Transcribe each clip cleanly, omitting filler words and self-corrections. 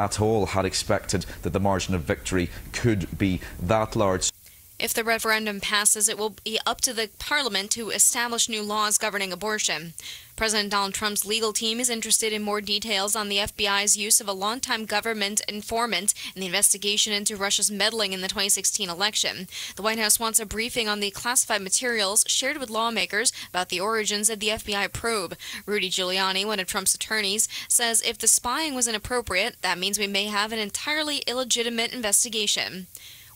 at all had expected that the margin of victory could be that large. If the referendum passes, it will be up to the Parliament to establish new laws governing abortion. President Donald Trump's legal team is interested in more details on the FBI's use of a longtime government informant in the investigation into Russia's meddling in the 2016 election. The White House wants a briefing on the classified materials shared with lawmakers about the origins of the FBI probe. Rudy Giuliani, one of Trump's attorneys, says if the spying was inappropriate, that means we may have an entirely illegitimate investigation.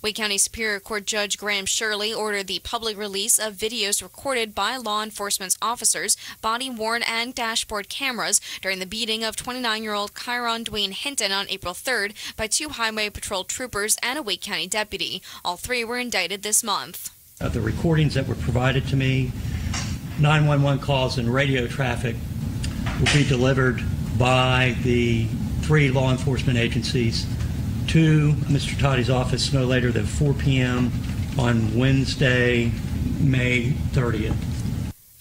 Wake County Superior Court Judge Graham Shirley ordered the public release of videos recorded by law enforcement officers, body-worn and dashboard cameras during the beating of 29-year-old Kyron Dwayne Hinton on April 3rd by 2 Highway Patrol troopers and a Wake County deputy. All 3 were indicted this month. The recordings that were provided to me, 911 calls and radio traffic will be delivered by the 3 law enforcement agencies to Mr. Toddy's office no later than 4 p.m. on Wednesday, May 30th.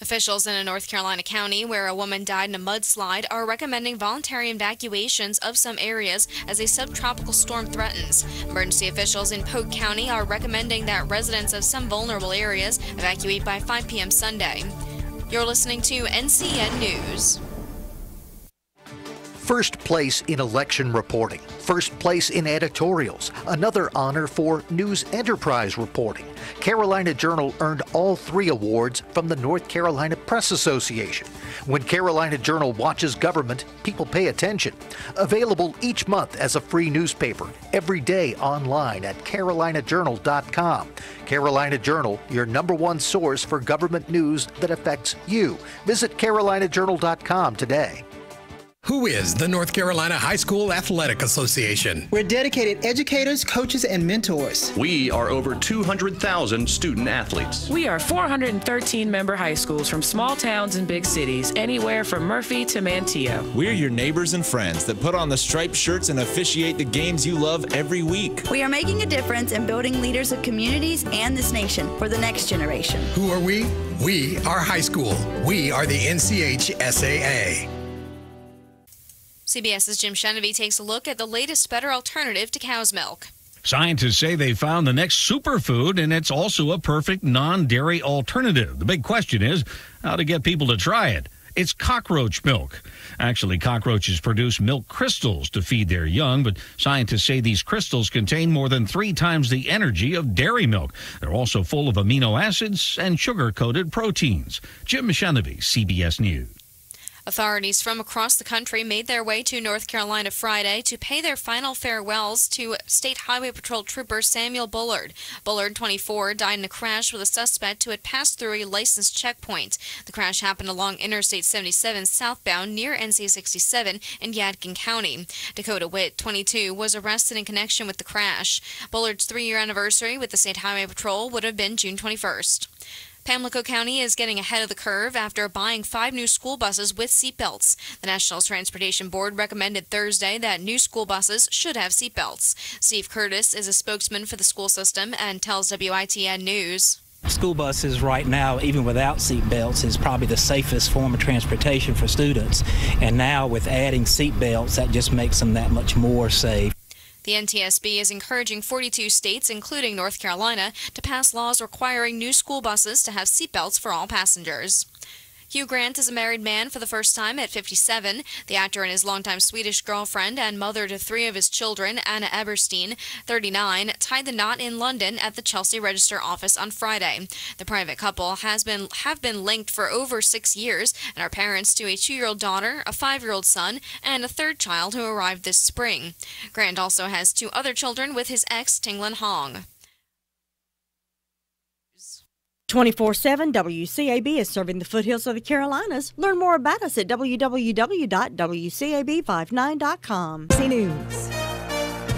Officials in a North Carolina county where a woman died in a mudslide are recommending voluntary evacuations of some areas as a subtropical storm threatens. Emergency officials in Polk County are recommending that residents of some vulnerable areas evacuate by 5 p.m. Sunday. You're listening to NCN News. First place in election reporting, first place in editorials, another honor for news enterprise reporting. Carolina Journal earned all 3 awards from the North Carolina Press Association. When Carolina Journal watches government, people pay attention. Available each month as a free newspaper, every day online at carolinajournal.com. Carolina Journal, your #1 source for government news that affects you. Visit carolinajournal.com today. Who is the North Carolina High School Athletic Association? We're dedicated educators, coaches, and mentors. We are over 200,000 student athletes. We are 413 member high schools from small towns and big cities, anywhere from Murphy to Manteo. We're your neighbors and friends that put on the striped shirts and officiate the games you love every week. We are making a difference in building leaders of communities and this nation for the next generation. Who are we? We are high school. We are the NCHSAA. CBS's Jim Shenevy takes a look at the latest better alternative to cow's milk. Scientists say they found the next superfood, and it's also a perfect non-dairy alternative. The big question is how to get people to try it. It's cockroach milk. Actually, cockroaches produce milk crystals to feed their young, but scientists say these crystals contain more than 3 times the energy of dairy milk. They're also full of amino acids and sugar-coated proteins. Jim Shenevy, CBS News. Authorities from across the country made their way to North Carolina Friday to pay their final farewells to State Highway Patrol Trooper Samuel Bullard. Bullard, 24, died in a crash with a suspect who had passed through a licensed checkpoint. The crash happened along Interstate 77 southbound near NC 67 in Yadkin County. Dakota Witt, 22, was arrested in connection with the crash. Bullard's 3-year anniversary with the State Highway Patrol would have been June 21st. Pamlico County is getting ahead of the curve after buying 5 new school buses with seatbelts. The National Transportation Board recommended Thursday that new school buses should have seatbelts. Steve Curtis is a spokesman for the school system and tells WITN News. School buses right now, even without seat belts, is probably the safest form of transportation for students. And now with adding seat belts, that just makes them that much more safe. The NTSB is encouraging 42 states, including North Carolina, to pass laws requiring new school buses to have seatbelts for all passengers. Hugh Grant is a married man for the first time at 57. The actor and his longtime Swedish girlfriend and mother to 3 of his children, Anna Eberstein, 39, tied the knot in London at the Chelsea Register office on Friday. The private couple have been linked for over 6 years and are parents to a 2-year-old daughter, a 5-year-old son, and a 3rd child who arrived this spring. Grant also has 2 other children with his ex, Tinglan Hong. 24/7 WCAB is serving the foothills of the Carolinas. Learn more about us at www.wcab59.com. C News.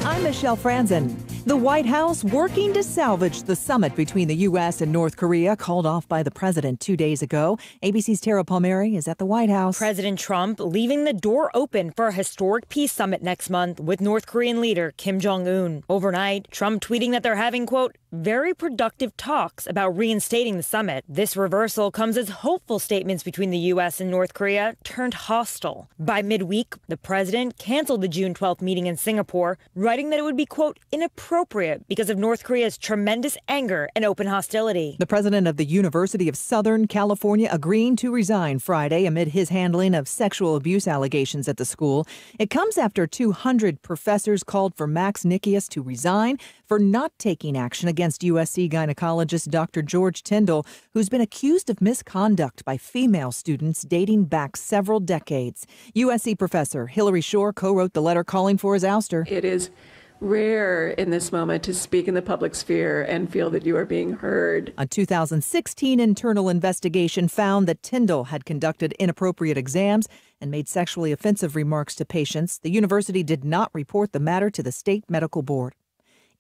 I'm Michelle Franzen. The White House working to salvage the summit between the U.S. and North Korea called off by the president 2 days ago. ABC's Tara Palmieri is at the White House. President Trump leaving the door open for a historic peace summit next month with North Korean leader Kim Jong-un. Overnight, Trump tweeting that they're having, quote, very productive talks about reinstating the summit. This reversal comes as hopeful statements between the U.S. and North Korea turned hostile. By midweek, the president canceled the June 12th meeting in Singapore, writing that it would be, quote, inappropriate because of North Korea's tremendous anger and open hostility. The president of the University of Southern California agreeing to resign Friday amid his handling of sexual abuse allegations at the school. It comes after 200 professors called for Max Nikias to resign for not taking action against USC gynecologist Dr. George Tyndall, who's been accused of misconduct by female students dating back several decades. USC professor Hillary Shore co-wrote the letter calling for his ouster. It is rare in this moment to speak in the public sphere and feel that you are being heard. A 2016 internal investigation found that Tyndall had conducted inappropriate exams and made sexually offensive remarks to patients. The university did not report the matter to the state medical board.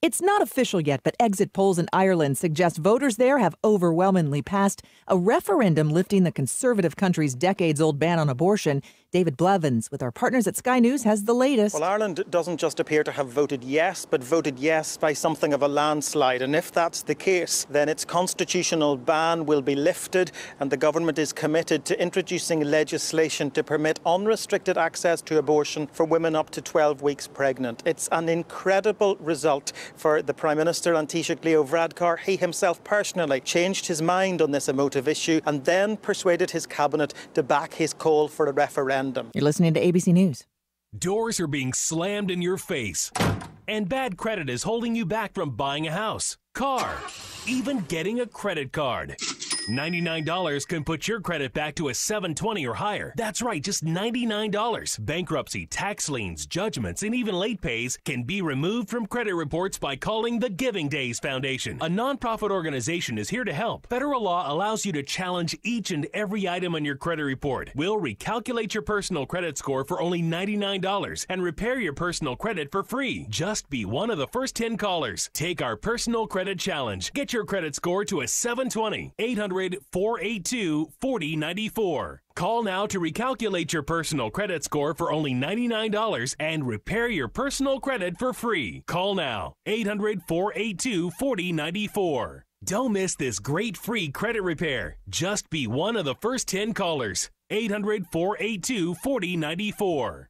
It's not official yet, but exit polls in Ireland suggest voters there have overwhelmingly passed a referendum lifting the conservative country's decades-old ban on abortion. David Blevins, with our partners at Sky News, has the latest. Well, Ireland doesn't just appear to have voted yes, but voted yes by something of a landslide. And if that's the case, then its constitutional ban will be lifted, and the government is committed to introducing legislation to permit unrestricted access to abortion for women up to 12 weeks pregnant. It's an incredible result for the Prime Minister, Taoiseach Leo Varadkar. He himself personally changed his mind on this emotive issue and then persuaded his cabinet to back his call for a referendum. You're listening to ABC News. Doors are being slammed in your face, and bad credit is holding you back from buying a house, car, even getting a credit card. $99 can put your credit back to a 720 or higher. That's right, just $99. Bankruptcy, tax liens, judgments, and even late pays can be removed from credit reports by calling the Giving Days Foundation. A nonprofit organization is here to help. Federal law allows you to challenge each and every item on your credit report. We'll recalculate your personal credit score for only $99 and repair your personal credit for free. Just be one of the first 10 callers. Take our personal credit challenge. Get your credit score to a 720. 800-482-4094. Call now to recalculate your personal credit score for only $99 and repair your personal credit for free. Call now. 800-482-4094. Don't miss this great free credit repair. Just be one of the first 10 callers. 800-482-4094.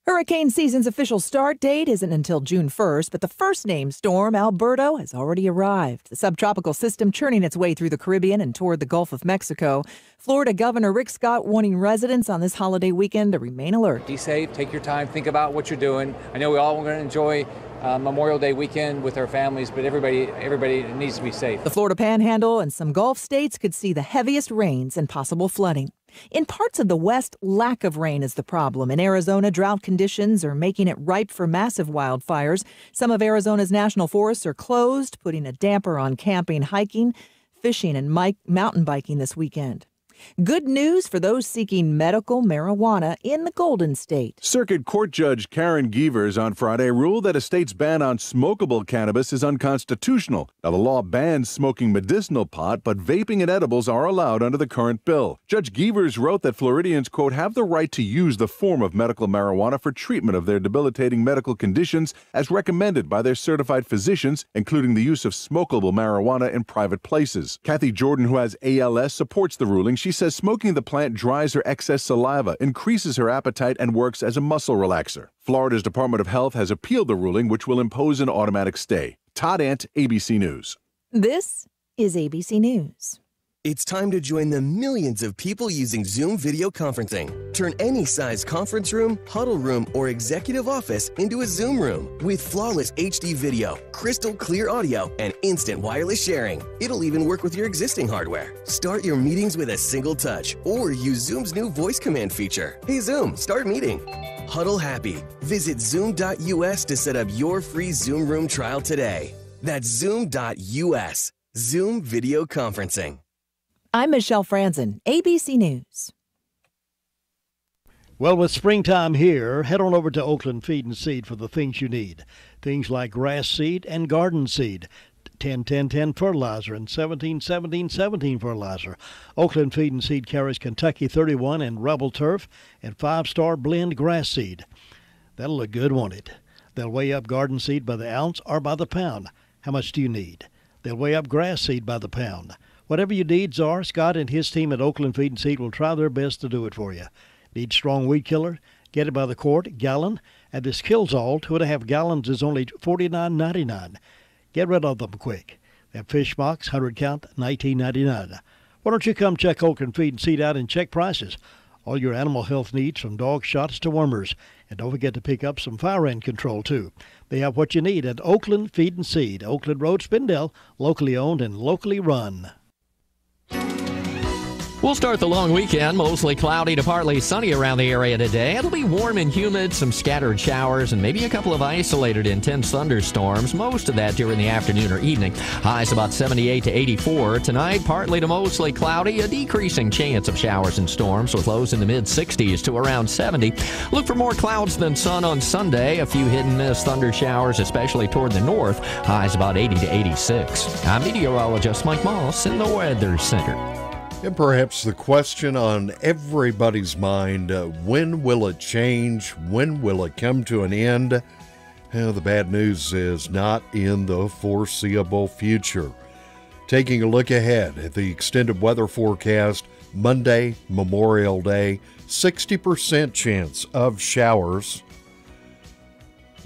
Hurricane season's official start date isn't until June 1st, but the first named storm, Alberto, has already arrived. The subtropical system churning its way through the Caribbean and toward the Gulf of Mexico. Florida Governor Rick Scott warning residents on this holiday weekend to remain alert. Be safe, take your time, think about what you're doing. I know we all want to enjoy Memorial Day weekend with our families, but everybody needs to be safe. The Florida Panhandle and some Gulf states could see the heaviest rains and possible flooding. In parts of the West, lack of rain is the problem. In Arizona, drought conditions are making it ripe for massive wildfires. Some of Arizona's national forests are closed, putting a damper on camping, hiking, fishing, and mountain biking this weekend. Good news for those seeking medical marijuana in the Golden State. Circuit Court Judge Karen Gievers on Friday ruled that a state's ban on smokable cannabis is unconstitutional. Now, the law bans smoking medicinal pot, but vaping and edibles are allowed under the current bill. Judge Gievers wrote that Floridians, quote, have the right to use the form of medical marijuana for treatment of their debilitating medical conditions as recommended by their certified physicians, including the use of smokable marijuana in private places. Kathy Jordan, who has ALS, supports the ruling. She says smoking the plant dries her excess saliva, increases her appetite, and works as a muscle relaxer. Florida's Department of Health has appealed the ruling, which will impose an automatic stay. Todd Ant, ABC News. This is ABC News. It's time to join the millions of people using Zoom video conferencing. Turn any size conference room, huddle room, or executive office into a Zoom room with flawless HD video, crystal clear audio, and instant wireless sharing. It'll even work with your existing hardware. Start your meetings with a single touch or use Zoom's new voice command feature. Hey Zoom, start meeting. Huddle happy. Visit zoom.us to set up your free Zoom room trial today. That's zoom.us. Zoom video conferencing. I'm Michelle Franzen, ABC News. Well, with springtime here, head on over to Oakland Feed and Seed for the things you need. Things like grass seed and garden seed, 10-10-10 fertilizer and 17-17-17 fertilizer. Oakland Feed and Seed carries Kentucky 31 and Rebel Turf and 5-star blend grass seed. That'll look good, won't it? They'll weigh up garden seed by the ounce or by the pound. How much do you need? They'll weigh up grass seed by the pound. Whatever your needs are, Scott and his team at Oakland Feed and Seed will try their best to do it for you. Need strong weed killer? Get it by the quart, gallon. And this Kills-All 2.5 gallons is only $49.99. Get rid of them quick. That fish box, 100 count, $19.99. Why don't you come check Oakland Feed and Seed out and check prices? All your animal health needs, from dog shots to wormers. And don't forget to pick up some fire ant control, too. They have what you need at Oakland Feed and Seed, Oakland Road, Spindale, locally owned and locally run. We'll start the long weekend, mostly cloudy to partly sunny around the area today. It'll be warm and humid, some scattered showers, and maybe a couple of isolated intense thunderstorms, most of that during the afternoon or evening. Highs about 78 to 84. Tonight, partly to mostly cloudy, a decreasing chance of showers and storms with lows in the mid-60s to around 70. Look for more clouds than sun on Sunday. A few hit-and-miss thunder showers, especially toward the north. Highs about 80 to 86. I'm meteorologist Mike Moss in the Weather Center. And perhaps the question on everybody's mind, when will it change? When will it come to an end? Well, the bad news is not in the foreseeable future. Taking a look ahead at the extended weather forecast, Monday, Memorial Day, 60% chance of showers.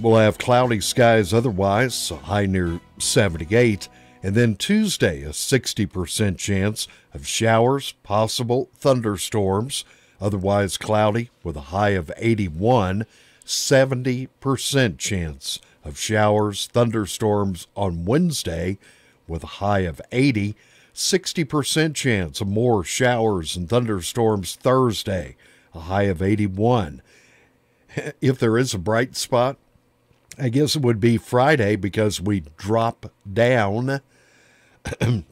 We'll have cloudy skies otherwise, a high near 78. And then Tuesday, a 60% chance of showers, possible thunderstorms, otherwise cloudy with a high of 81, 70% chance of showers, thunderstorms on Wednesday with a high of 80, 60% chance of more showers and thunderstorms Thursday, a high of 81. If there is a bright spot, I guess it would be Friday, because we drop down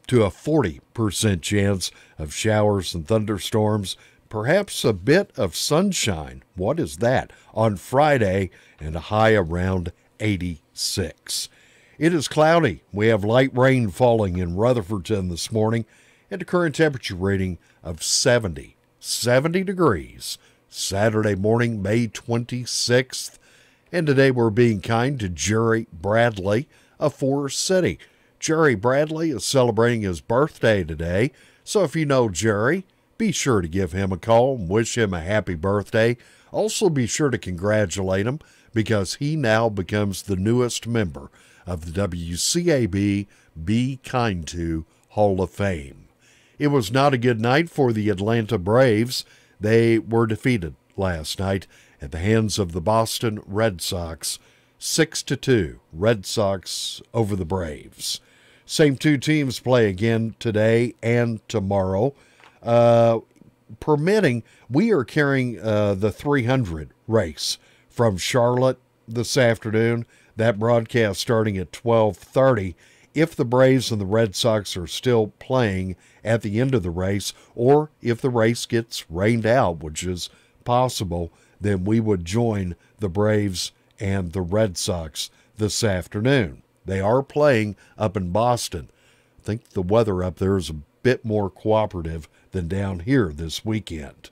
to a 40% chance of showers and thunderstorms, perhaps a bit of sunshine. What is that? On Friday, and a high around 86. It is cloudy. We have light rain falling in Rutherfordton this morning, and a current temperature rating of 70 degrees. Saturday morning, May 26th. And today we're being kind to Jerry Bradley of Forest City. Jerry Bradley is celebrating his birthday today, so if you know Jerry, be sure to give him a call and wish him a happy birthday. Also be sure to congratulate him, because he now becomes the newest member of the WCAB Be Kind To Hall of Fame. It was not a good night for the Atlanta Braves. They were defeated last night at the hands of the Boston Red Sox, 6-2, Red Sox over the Braves. Same two teams play again today and tomorrow. Permitting, we are carrying the 300 race from Charlotte this afternoon. That broadcast starting at 12:30. If the Braves and the Red Sox are still playing at the end of the race, or if the race gets rained out, which is possible, then we would join the Braves and the Red Sox this afternoon. They are playing up in Boston. I think the weather up there is a bit more cooperative than down here this weekend.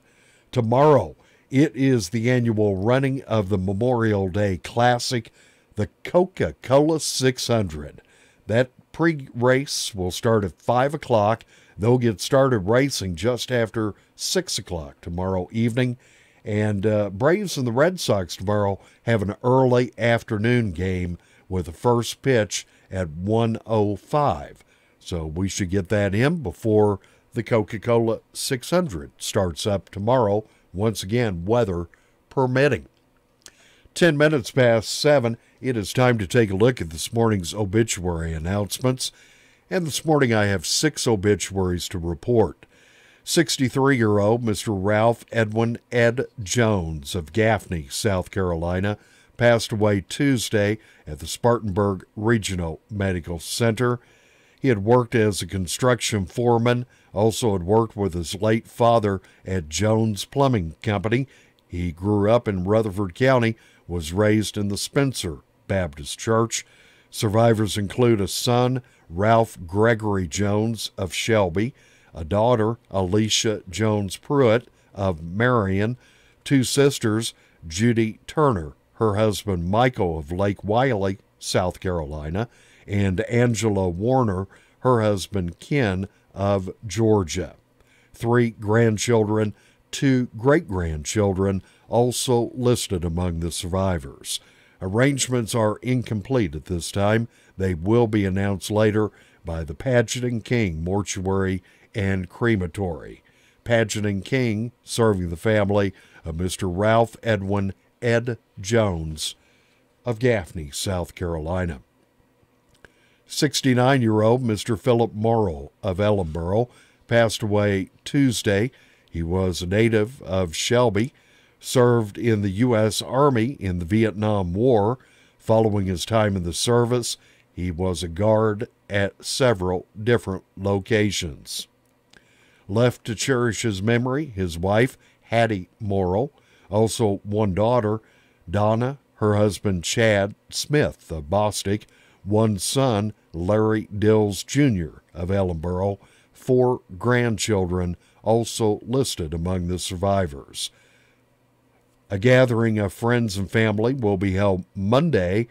Tomorrow, it is the annual running of the Memorial Day Classic, the Coca-Cola 600. That pre-race will start at 5 o'clock. They'll get started racing just after 6 o'clock tomorrow evening. And Braves and the Red Sox tomorrow have an early afternoon game with the first pitch at 1:05. So we should get that in before the Coca-Cola 600 starts up tomorrow, once again, weather permitting. 10 minutes past 7, it is time to take a look at this morning's obituary announcements. And this morning I have 6 obituaries to report. 63-year-old Mr. Ralph Edwin Ed Jones of Gaffney, South Carolina, passed away Tuesday at the Spartanburg Regional Medical Center. He had worked as a construction foreman, also had worked with his late father at Jones Plumbing Company. He grew up in Rutherford County, was raised in the Spencer Baptist Church. Survivors include a son, Ralph Gregory Jones of Shelby, a daughter, Alicia Jones Pruitt of Marion, 2 sisters, Judy Turner, her husband Michael of Lake Wiley, South Carolina, and Angela Warner, her husband Ken of Georgia. 3 grandchildren, 2 great-grandchildren also listed among the survivors. Arrangements are incomplete at this time. They will be announced later by the Paget & King Mortuary and Crematory. Paget & King serving the family of Mr. Ralph Edwin Ed Jones of Gaffney, South Carolina. 69-year-old Mr. Philip Morrow of Ellenboro passed away Tuesday. He was a native of Shelby, served in the U.S. Army in the Vietnam War. Following his time in the service, he was a guard at several different locations. Left to cherish his memory, his wife, Hattie Morrow, also 1 daughter, Donna, her husband, Chad Smith of Bostic, 1 son, Larry Dills Jr. of Ellenboro, 4 grandchildren also listed among the survivors. A gathering of friends and family will be held Monday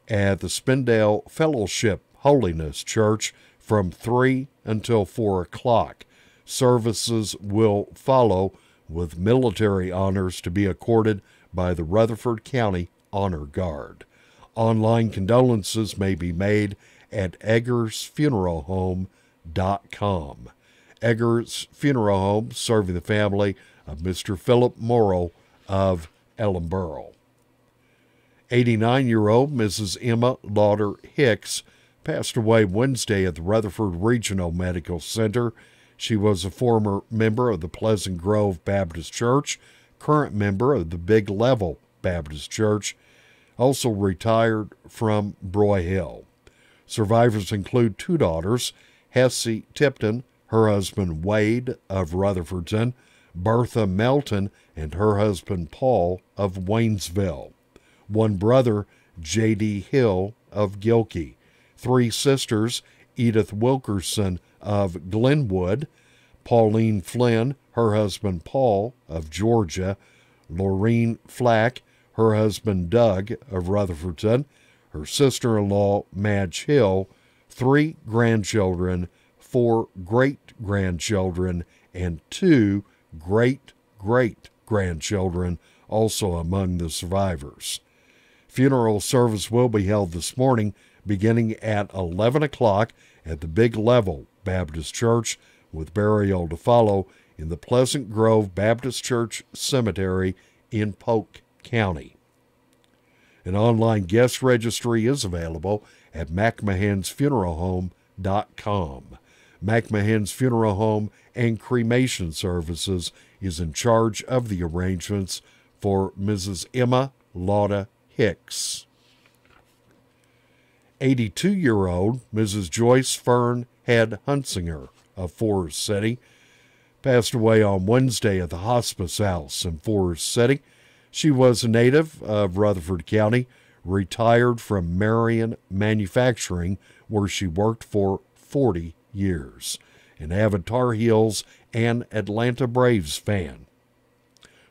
at the Spindale Fellowship Holiness Church from 3 until 4 o'clock. Services will follow with military honors to be accorded by the Rutherford County Honor Guard. Online condolences may be made at eggersfuneralhome.com. Eggers Funeral Home serving the family of Mr. Philip Morrow of Ellenboro. 89-year-old Mrs. Emma Lauder Hicks passed away Wednesday at the Rutherford Regional Medical Center. She was a former member of the Pleasant Grove Baptist Church, current member of the Big Level Baptist Church, also retired from Broy Hill. Survivors include 2 daughters, Hessie Tipton, her husband Wade of Rutherfordton, Bertha Melton, and her husband Paul of Waynesville. 1 brother, J.D. Hill of Gilkey. 3 sisters, Edith Wilkerson of Glenwood, Pauline Flynn, her husband Paul of Georgia, Laureen Flack, her husband Doug of Rutherfordton, her sister-in-law Madge Hill, 3 grandchildren, 4 great-grandchildren, and 2 great-great-grandchildren also among the survivors. Funeral service will be held this morning beginning at 11 o'clock at the Big Level Baptist Church, with burial to follow in the Pleasant Grove Baptist Church Cemetery in Polk County. An online guest registry is available at McMahansFuneralHome.com. McMahan's Funeral Home and Cremation Services is in charge of the arrangements for Mrs. Emma Lauda Hicks. 82-year-old Mrs. Joyce Fern Head Hunsinger of Forest City passed away on Wednesday at the Hospice House in Forest City. She was a native of Rutherford County, retired from Marion Manufacturing, where she worked for 40 years, an avid Tar Heels and Atlanta Braves fan.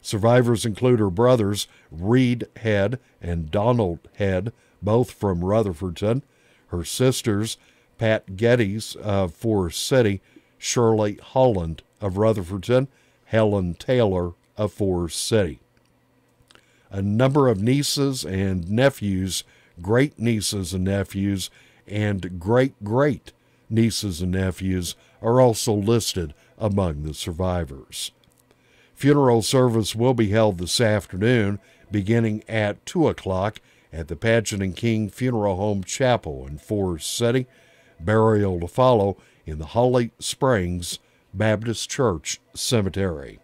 Survivors include her brothers, Reed Head and Donald Head, both from Rutherfordton, her sisters, Pat Geddes of Forest City, Shirley Holland of Rutherfordton, Helen Taylor of Forest City. A number of nieces and nephews, great-nieces and nephews, and great-great-nieces and nephews are also listed among the survivors. Funeral service will be held this afternoon beginning at 2 o'clock at the Paget & King Funeral Home Chapel in Forest City. Burial to follow in the Holly Springs Baptist Church Cemetery.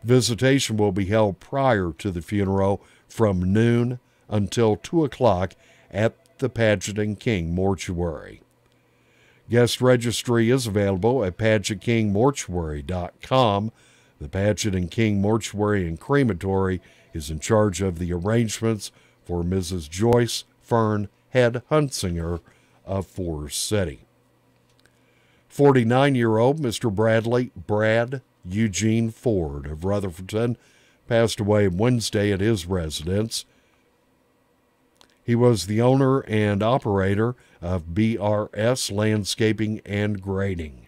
Visitation will be held prior to the funeral from noon until 2 o'clock at the Paget & King Mortuary. Guest registry is available at PagetKingMortuary.com. The Paget & King Mortuary and Crematory is in charge of the arrangements for Mrs. Joyce Fern Head Hunsinger of Forest City. 49-year-old Mr. Brad Eugene Ford of Rutherfordton passed away Wednesday at his residence. He was the owner and operator of BRS Landscaping and Grading.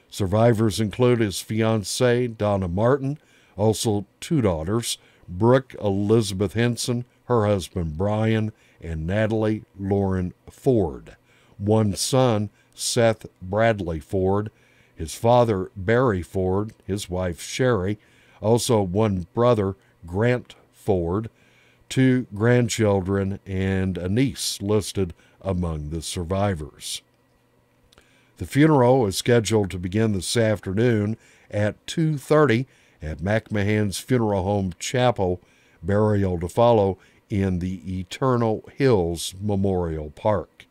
Survivors include his fiancée, Donna Martin, also 2 daughters, Brooke Elizabeth Henson, her husband Brian, and Natalie Lauren Ford. 1 son, Seth Bradley Ford, his father, Barry Ford, his wife, Sherry, also 1 brother, Grant Ford, 2 grandchildren, and a niece listed among the survivors. The funeral is scheduled to begin this afternoon at 2:30 at McMahon's Funeral Home Chapel, burial to follow in the Eternal Hills Memorial Park.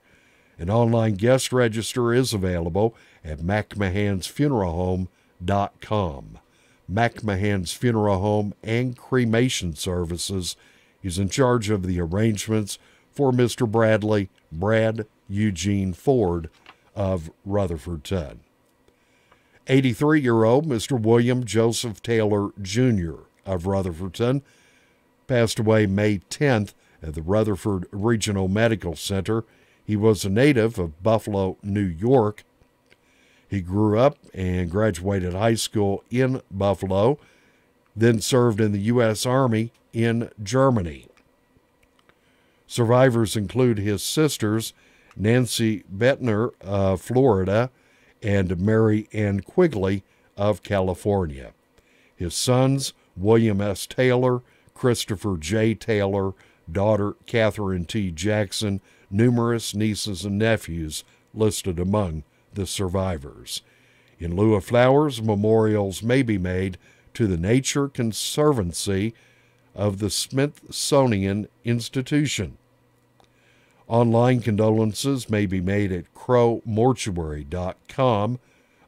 An online guest register is available at mcmahansfuneralhome.com. McMahon's Funeral Home and Cremation Services is in charge of the arrangements for Mr. Brad Eugene Ford of Rutherfordton. 83-year-old Mr. William Joseph Taylor, Jr. of Rutherfordton passed away May 10th at the Rutherford Regional Medical Center. He was a native of Buffalo, New York. He grew up and graduated high school in Buffalo, then served in the U.S. Army in Germany. Survivors include his sisters, Nancy Bettner of Florida and Mary Ann Quigley of California. His sons, William S. Taylor, Christopher J. Taylor, daughter Catherine T. Jackson, numerous nieces and nephews listed among the survivors. In lieu of flowers, memorials may be made to the Nature Conservancy of the Smithsonian Institution. Online condolences may be made at crowmortuary.com.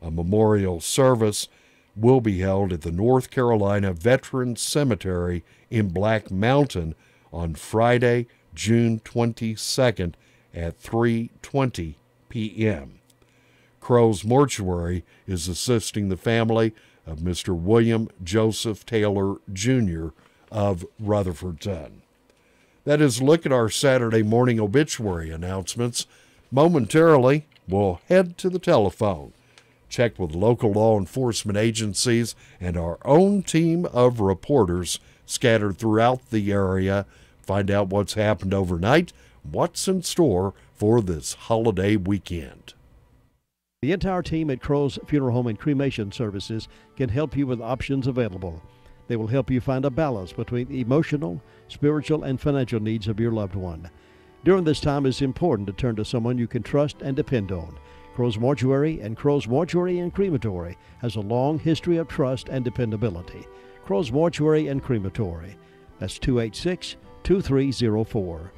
A memorial service will be held at the North Carolina Veterans Cemetery in Black Mountain on Friday, June 22nd at 3:20 p.m. Crow's Mortuary is assisting the family of Mr. William Joseph Taylor, Jr. of Rutherfordton. That is a look at our Saturday morning obituary announcements. Momentarily, we'll head to the telephone, check with local law enforcement agencies and our own team of reporters scattered throughout the area, find out what's happened overnight, what's in store for this holiday weekend. The entire team at Crow's Funeral Home and Cremation Services can help you with options available. They will help you find a balance between the emotional, spiritual, and financial needs of your loved one. During this time, it's important to turn to someone you can trust and depend on. Crow's Mortuary and Crow's Mortuary and Crematory has a long history of trust and dependability. Crow's Mortuary and Crematory. That's 286-2304.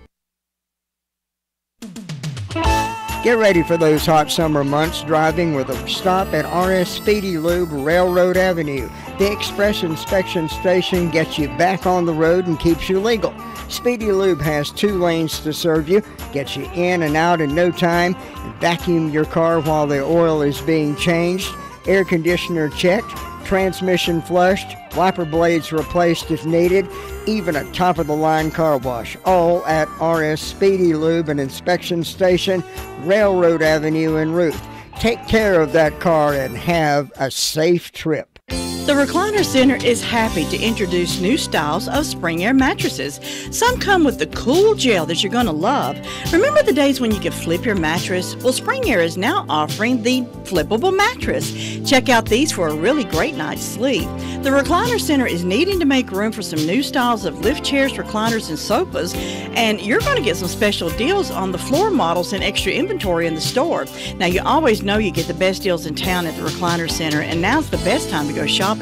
Get ready for those hot summer months driving with a stop at RS Speedy Lube, Railroad Avenue. The Express Inspection Station gets you back on the road and keeps you legal. Speedy Lube has 2 lanes to serve you, gets you in and out in no time, and vacuum your car while the oil is being changed, air conditioner checked, transmission flushed, wiper blades replaced if needed, even a top-of-the-line car wash, all at RS Speedy Lube and Inspection Station, Railroad Avenue in Ruth. Take care of that car and have a safe trip. The Recliner Center is happy to introduce new styles of Spring Air mattresses. Some come with the cool gel that you're going to love. Remember the days when you could flip your mattress? Well, Spring Air is now offering the flippable mattress. Check out these for a really great night's sleep. The Recliner Center is needing to make room for some new styles of lift chairs, recliners, and sofas, and you're going to get some special deals on the floor models and extra inventory in the store. Now, you always know you get the best deals in town at the Recliner Center, and now's the best time to go shopping.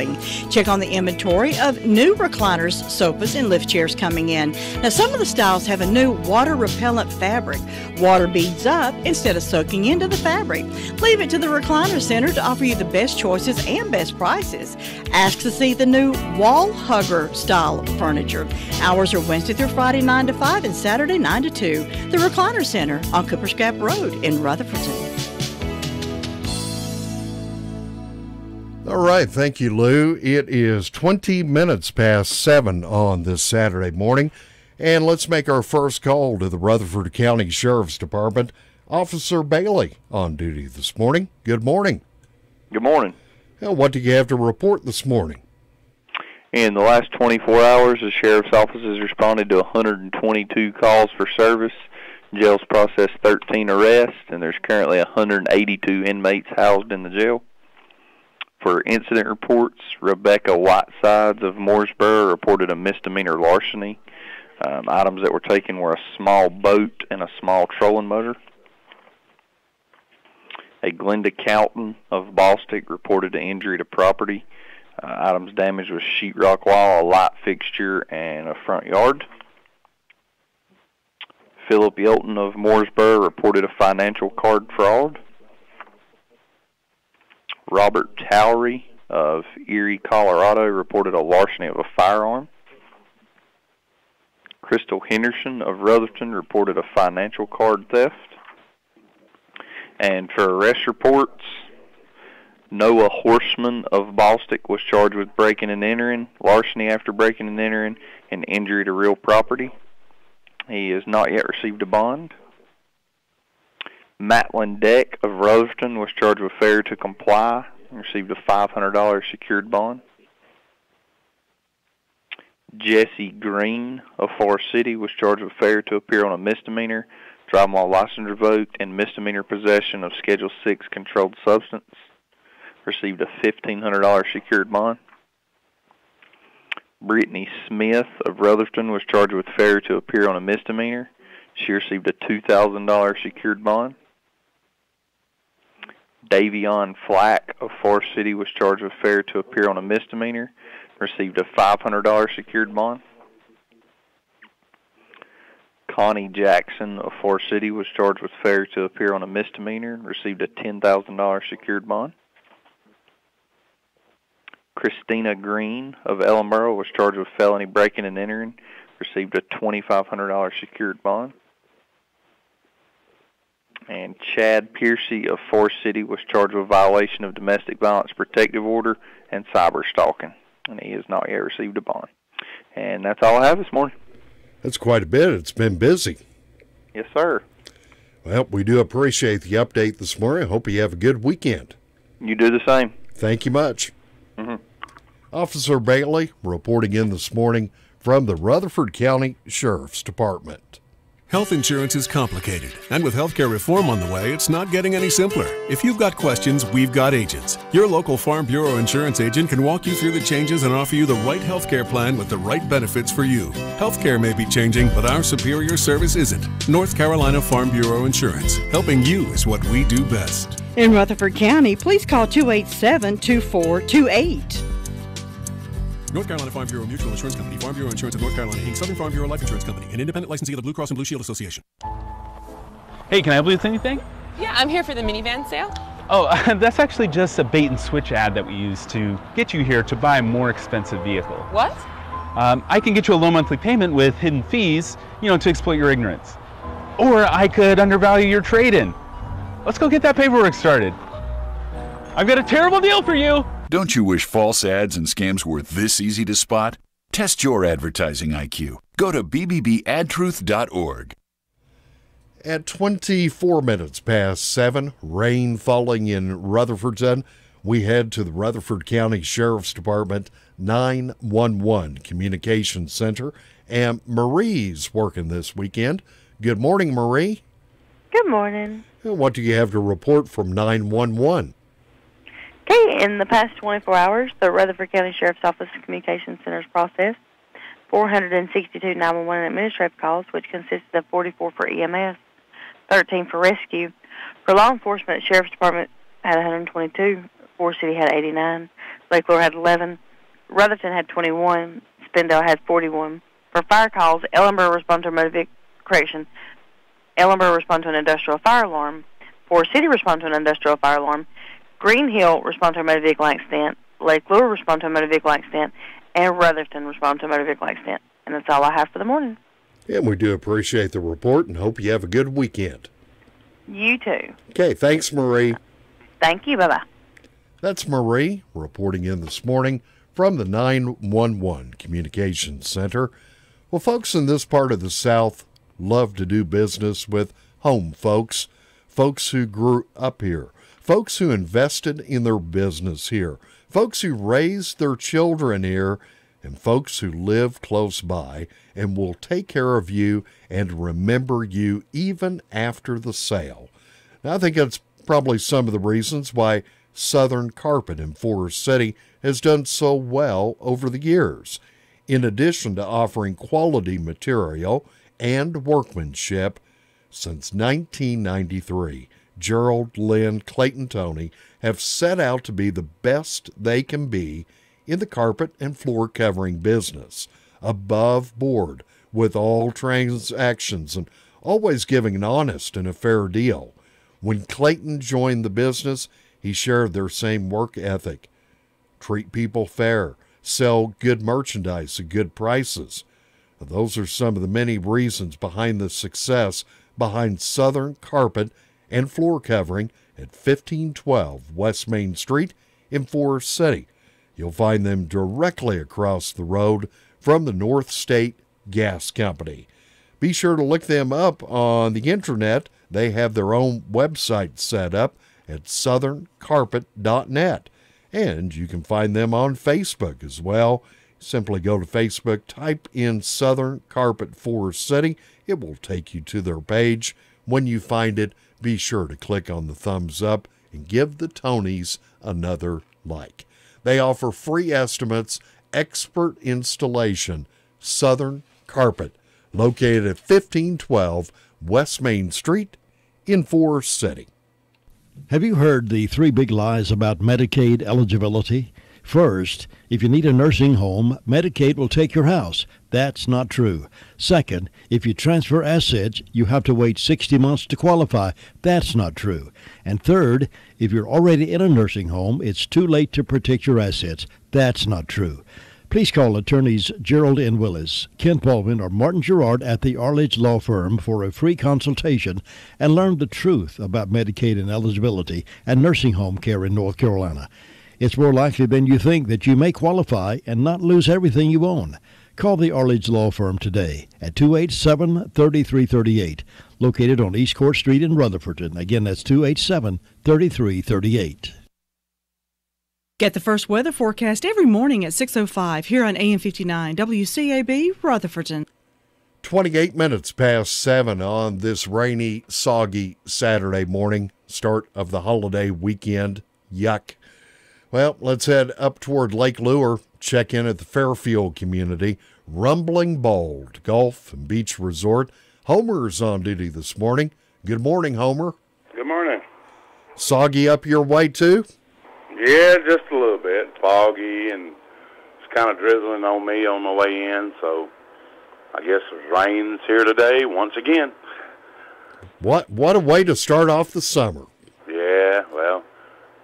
Check on the inventory of new recliners, sofas, and lift chairs coming in. Now, some of the styles have a new water-repellent fabric. Water beads up instead of soaking into the fabric. Leave it to the Recliner Center to offer you the best choices and best prices. Ask to see the new wall hugger style of furniture. Hours are Wednesday through Friday 9 to 5 and Saturday 9 to 2. The Recliner Center on Cooper's Gap Road in Rutherfordton. All right, thank you, Lou. It is 20 minutes past 7 on this Saturday morning, And let's make our first call to the Rutherford County Sheriff's Department. Officer Bailey on duty this morning. Good morning. Good morning. Well, what do you have to report this morning? In the last 24 hours, the Sheriff's Office has responded to 122 calls for service. Jails processed 13 arrests, and there's currently 182 inmates housed in the jail. For incident reports, Rebecca Whitesides of Mooresboro reported a misdemeanor larceny. Items that were taken were a small boat and a small trolling motor. A Glenda Cowton of Ballstick reported an injury to property. Items damaged was sheetrock wall, a light fixture, and a front yard. Philip Yelton of Mooresboro reported a financial card fraud. Robert Towery of Erie, Colorado reported a larceny of a firearm. Crystal Henderson of Rutherford reported a financial card theft. And for arrest reports, Noah Horseman of Ballstick was charged with breaking and entering, larceny after breaking and entering, and injury to real property. He has not yet received a bond. Matlin Deck of Rutherford was charged with failure to comply and received a $500 secured bond. Jesse Green of Forest City was charged with failure to appear on a misdemeanor, driving while license revoked, and misdemeanor possession of Schedule 6 controlled substance. Received a $1,500 secured bond. Brittany Smith of Rutherford was charged with failure to appear on a misdemeanor. She received a $2,000 secured bond. Davion Flack of Forest City was charged with failure to appear on a misdemeanor. Received a $500 secured bond. Connie Jackson of Forest City was charged with failure to appear on a misdemeanor. Received a $10,000 secured bond. Christina Green of Ellenboro was charged with felony breaking and entering. Received a $2,500 secured bond. And Chad Piercy of Forest City was charged with violation of domestic violence protective order and cyber stalking. And he has not yet received a bond. And that's all I have this morning. That's quite a bit. It's been busy. Yes, sir. Well, we do appreciate the update this morning. I hope you have a good weekend. You do the same. Thank you much. Mm-hmm. Officer Bailey reporting in this morning from the Rutherford County Sheriff's Department. Health insurance is complicated, and with healthcare reform on the way, it's not getting any simpler. If you've got questions, we've got agents. Your local Farm Bureau insurance agent can walk you through the changes and offer you the right healthcare plan with the right benefits for you. Healthcare may be changing, but our superior service isn't. North Carolina Farm Bureau Insurance. Helping you is what we do best. In Rutherford County, please call 287-2428. North Carolina Farm Bureau Mutual Insurance Company, Farm Bureau Insurance of North Carolina, Inc., Southern Farm Bureau Life Insurance Company, an independent licensee of the Blue Cross and Blue Shield Association. Hey, can I help you with anything? Yeah, I'm here for the minivan sale. Oh, that's actually just a bait and switch ad that we use to get you here to buy a more expensive vehicle. What? I can get you a low monthly payment with hidden fees, to exploit your ignorance. Or I could undervalue your trade-in. Let's go get that paperwork started. I've got a terrible deal for you. Don't you wish false ads and scams were this easy to spot? Test your advertising IQ. Go to bbbadtruth.org. At 24 minutes past 7, rain falling in Rutherfordton, we head to the Rutherford County Sheriff's Department 911 Communications Center, and Marie's working this weekend. Good morning, Marie. Good morning. What do you have to report from 911? Okay, in the past 24 hours, the Rutherford County Sheriff's Office Communications Centers processed 462 911 administrative calls, which consisted of 44 for EMS, 13 for rescue. For law enforcement, Sheriff's Department had 122, Forest City had 89, Lake Lure had 11, Rutherford had 21, Spindale had 41. For fire calls, Ellenboro responded to a motor vehicle, Ellenboro responded to an industrial fire alarm, Forest City responded to an industrial fire alarm, Green Hill responded to a motor vehicle accident, Lake Lure responded to a motor vehicle accident, and Rutherford responded to a motor vehicle accident. And that's all I have for the morning. And we do appreciate the report and hope you have a good weekend. You too. Okay, thanks, Marie. Thank you. Bye-bye. That's Marie reporting in this morning from the 911 Communications Center. Well, folks in this part of the South love to do business with home folks, folks who grew up here, folks who invested in their business here, folks who raised their children here, and folks who live close by and will take care of you and remember you even after the sale. Now, I think that's probably some of the reasons why Southern Carpet in Forest City has done so well over the years. In addition to offering quality material and workmanship, since 1993, Gerald, Lynn, Clayton, Tony have set out to be the best they can be in the carpet and floor covering business, above board with all transactions and always giving an honest and a fair deal. When Clayton joined the business, he shared their same work ethic. Treat people fair, sell good merchandise at good prices. Those are some of the many reasons behind the success behind Southern Carpet and Floor Covering at 1512 West Main Street in Forest City. You'll find them directly across the road from the North State Gas Company. Be sure to look them up on the internet. They have their own website set up at southerncarpet.net. And you can find them on Facebook as well. Simply go to Facebook, type in Southern Carpet Forest City. It will take you to their page. When you find it, be sure to click on the thumbs up and give the Tonys another like. They offer free estimates, expert installation. Southern Carpet, located at 1512 West Main Street in Forest City. Have you heard the 3 big lies about Medicaid eligibility? First, if you need a nursing home, Medicaid will take your house. That's not true. Second, if you transfer assets, you have to wait 60 months to qualify. That's not true. And third, if you're already in a nursing home, it's too late to protect your assets. That's not true. Please call attorneys Gerald N. Willis, Kent Baldwin, or Martin Gerard at the Arledge Law Firm for a free consultation and learn the truth about Medicaid and eligibility and nursing home care in North Carolina. It's more likely than you think that you may qualify and not lose everything you own. Call the Arledge Law Firm today at 287-3338, located on East Court Street in Rutherfordton. Again, that's 287-3338. Get the first weather forecast every morning at 6:05 here on AM 59 WCAB Rutherfordton. 28 minutes past 7 on this rainy, soggy Saturday morning, start of the holiday weekend. Yuck. Well, let's head up toward Lake Lure, check in at the Fairfield community. Rumbling Bold Golf and Beach Resort. Homer's on duty this morning. Good morning, Homer. Good morning. Soggy up your way, too? Yeah, just a little bit. Foggy, and it's kind of drizzling on me on my way in, so I guess the rain's here today once again. What a way to start off the summer. Yeah, well,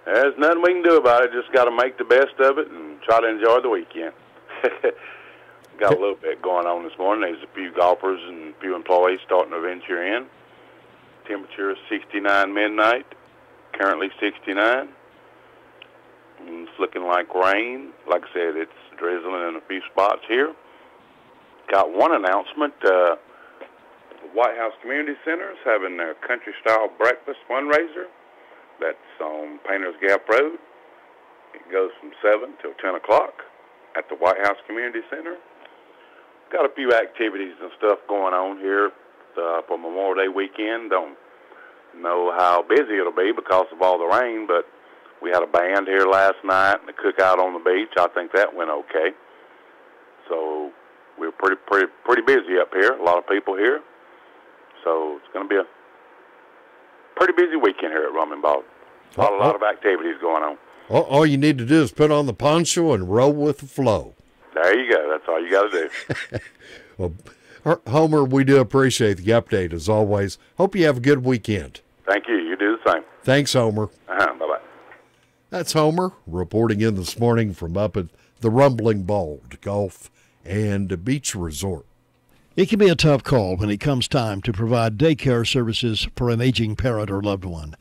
there's nothing we can do about it. Just got to make the best of it and try to enjoy the weekend. Got a little bit going on this morning. There's a few golfers and a few employees starting to venture in. Temperature is 69 midnight, currently 69. It's looking like rain. Like I said, it's drizzling in a few spots here. Got one announcement. The White House Community Center is having their country-style breakfast fundraiser. That's on Painters Gap Road. It goes from 7 till 10 o'clock at the White House Community Center. Got a few activities and stuff going on here for Memorial Day weekend. Don't know how busy it'll be because of all the rain, but we had a band here last night and a cookout on the beach. I think that went okay. So we're pretty busy up here. A lot of people here. So it's going to be a pretty busy weekend here at Rumbling Bold. A lot of activities going on. All you need to do is put on the poncho and roll with the flow. There you go. That's all you got to do. Well, Homer, we do appreciate the update as always. Hope you have a good weekend. Thank you. You do the same. Thanks, Homer. Bye-bye. That's Homer reporting in this morning from up at the Rumbling Bold Golf and Beach Resort. It can be a tough call when it comes time to provide daycare services for an aging parent or loved one.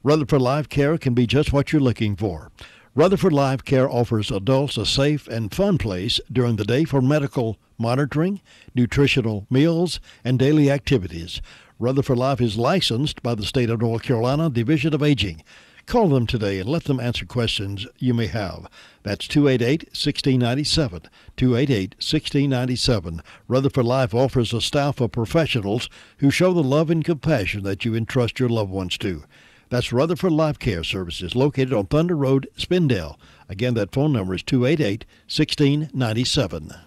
Rutherford Life Care can be just what you're looking for. Rutherford Life Care offers adults a safe and fun place during the day for medical monitoring, nutritional meals, and daily activities. Rutherford Life is licensed by the State of North Carolina Division of Aging. Call them today and let them answer questions you may have. That's 288-1697, 288-1697. Rutherford Life offers a staff of professionals who show the love and compassion that you entrust your loved ones to. That's Rutherford Life Care Services, located on Thunder Road, Spindale. Again, that phone number is 288-1697.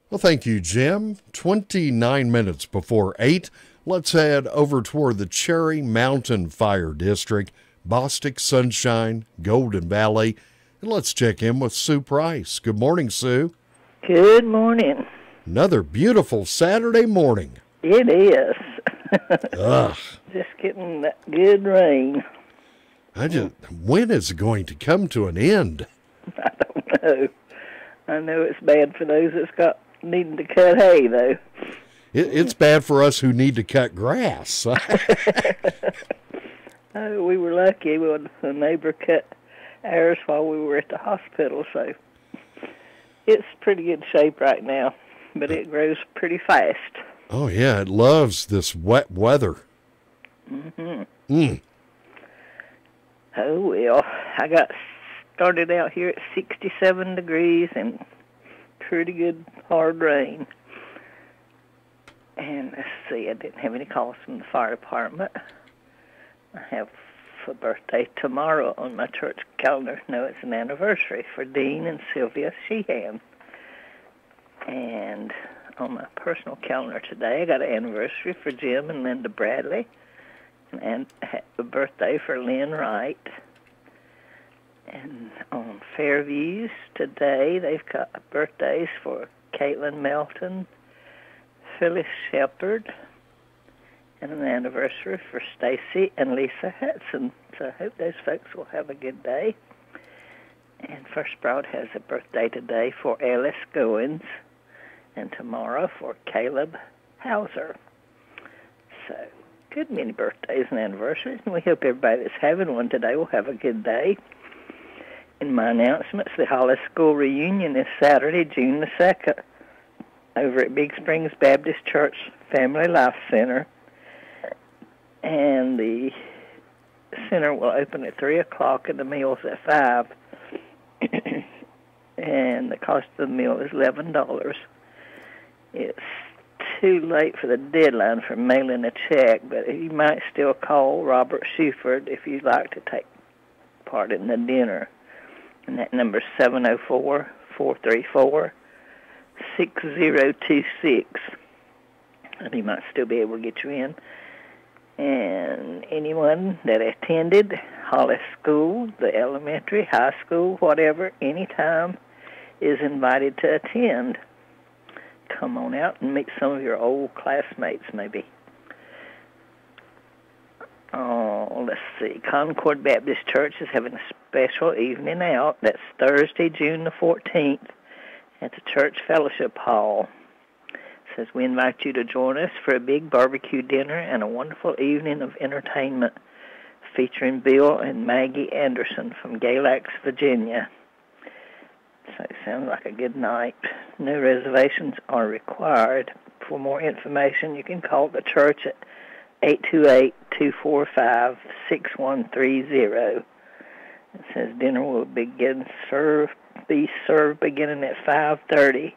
Well, thank you, Jim. 29 minutes before 8. Let's head over toward the Cherry Mountain Fire District, Bostic, Sunshine, Golden Valley. And let's check in with Sue Price. Good morning, Sue. Good morning. Another beautiful Saturday morning. It is. Ugh. Just getting that good rain. When is it going to come to an end? I don't know. I know it's bad for those that's needing to cut hay, though. It's bad for us who need to cut grass. Oh, we were lucky when the neighbor cut ours while we were at the hospital, so it's pretty good shape right now, but it grows pretty fast. Oh, yeah, it loves this wet weather. Mm-hmm. Oh, well, I got started out here at 67 degrees and pretty good hard rain. And let's see, I didn't have any calls from the fire department. I have a birthday tomorrow on my church calendar. No, it's an anniversary for Dean and Sylvia Sheehan. And on my personal calendar today, I got an anniversary for Jim and Linda Bradley, and a birthday for Lynn Wright. And on Fairviews today, they've got birthdays for Caitlin Melton, Phyllis Shepard, and an anniversary for Stacy and Lisa Hudson. So I hope those folks will have a good day. And First Sprout has a birthday today for Alice Goins, and tomorrow for Caleb Hauser. So, good many birthdays and anniversaries, and we hope everybody that's having one today will have a good day. In my announcements, the Hollis School reunion is Saturday, June the 2nd, over at Big Springs Baptist Church Family Life Center. And the center will open at 3 o'clock and the meal's at 5. And the cost of the meal is $11. It's too late for the deadline for mailing a check, but you might still call Robert Shuford if you'd like to take part in the dinner. And that number is 704-434-6026. And he might still be able to get you in. And anyone that attended Hollis School, the elementary, high school, whatever, anytime is invited to attend. Come on out and meet some of your old classmates, maybe. Oh, let's see. Concord Baptist Church is having a special evening out. That's Thursday, June the 14th at the Church Fellowship Hall. It says we invite you to join us for a big barbecue dinner and a wonderful evening of entertainment featuring Bill and Maggie Anderson from Galax, Virginia. So it sounds like a good night. No reservations are required. For more information, you can call the church at 828-245-6130. It says dinner will be served beginning at 5:30.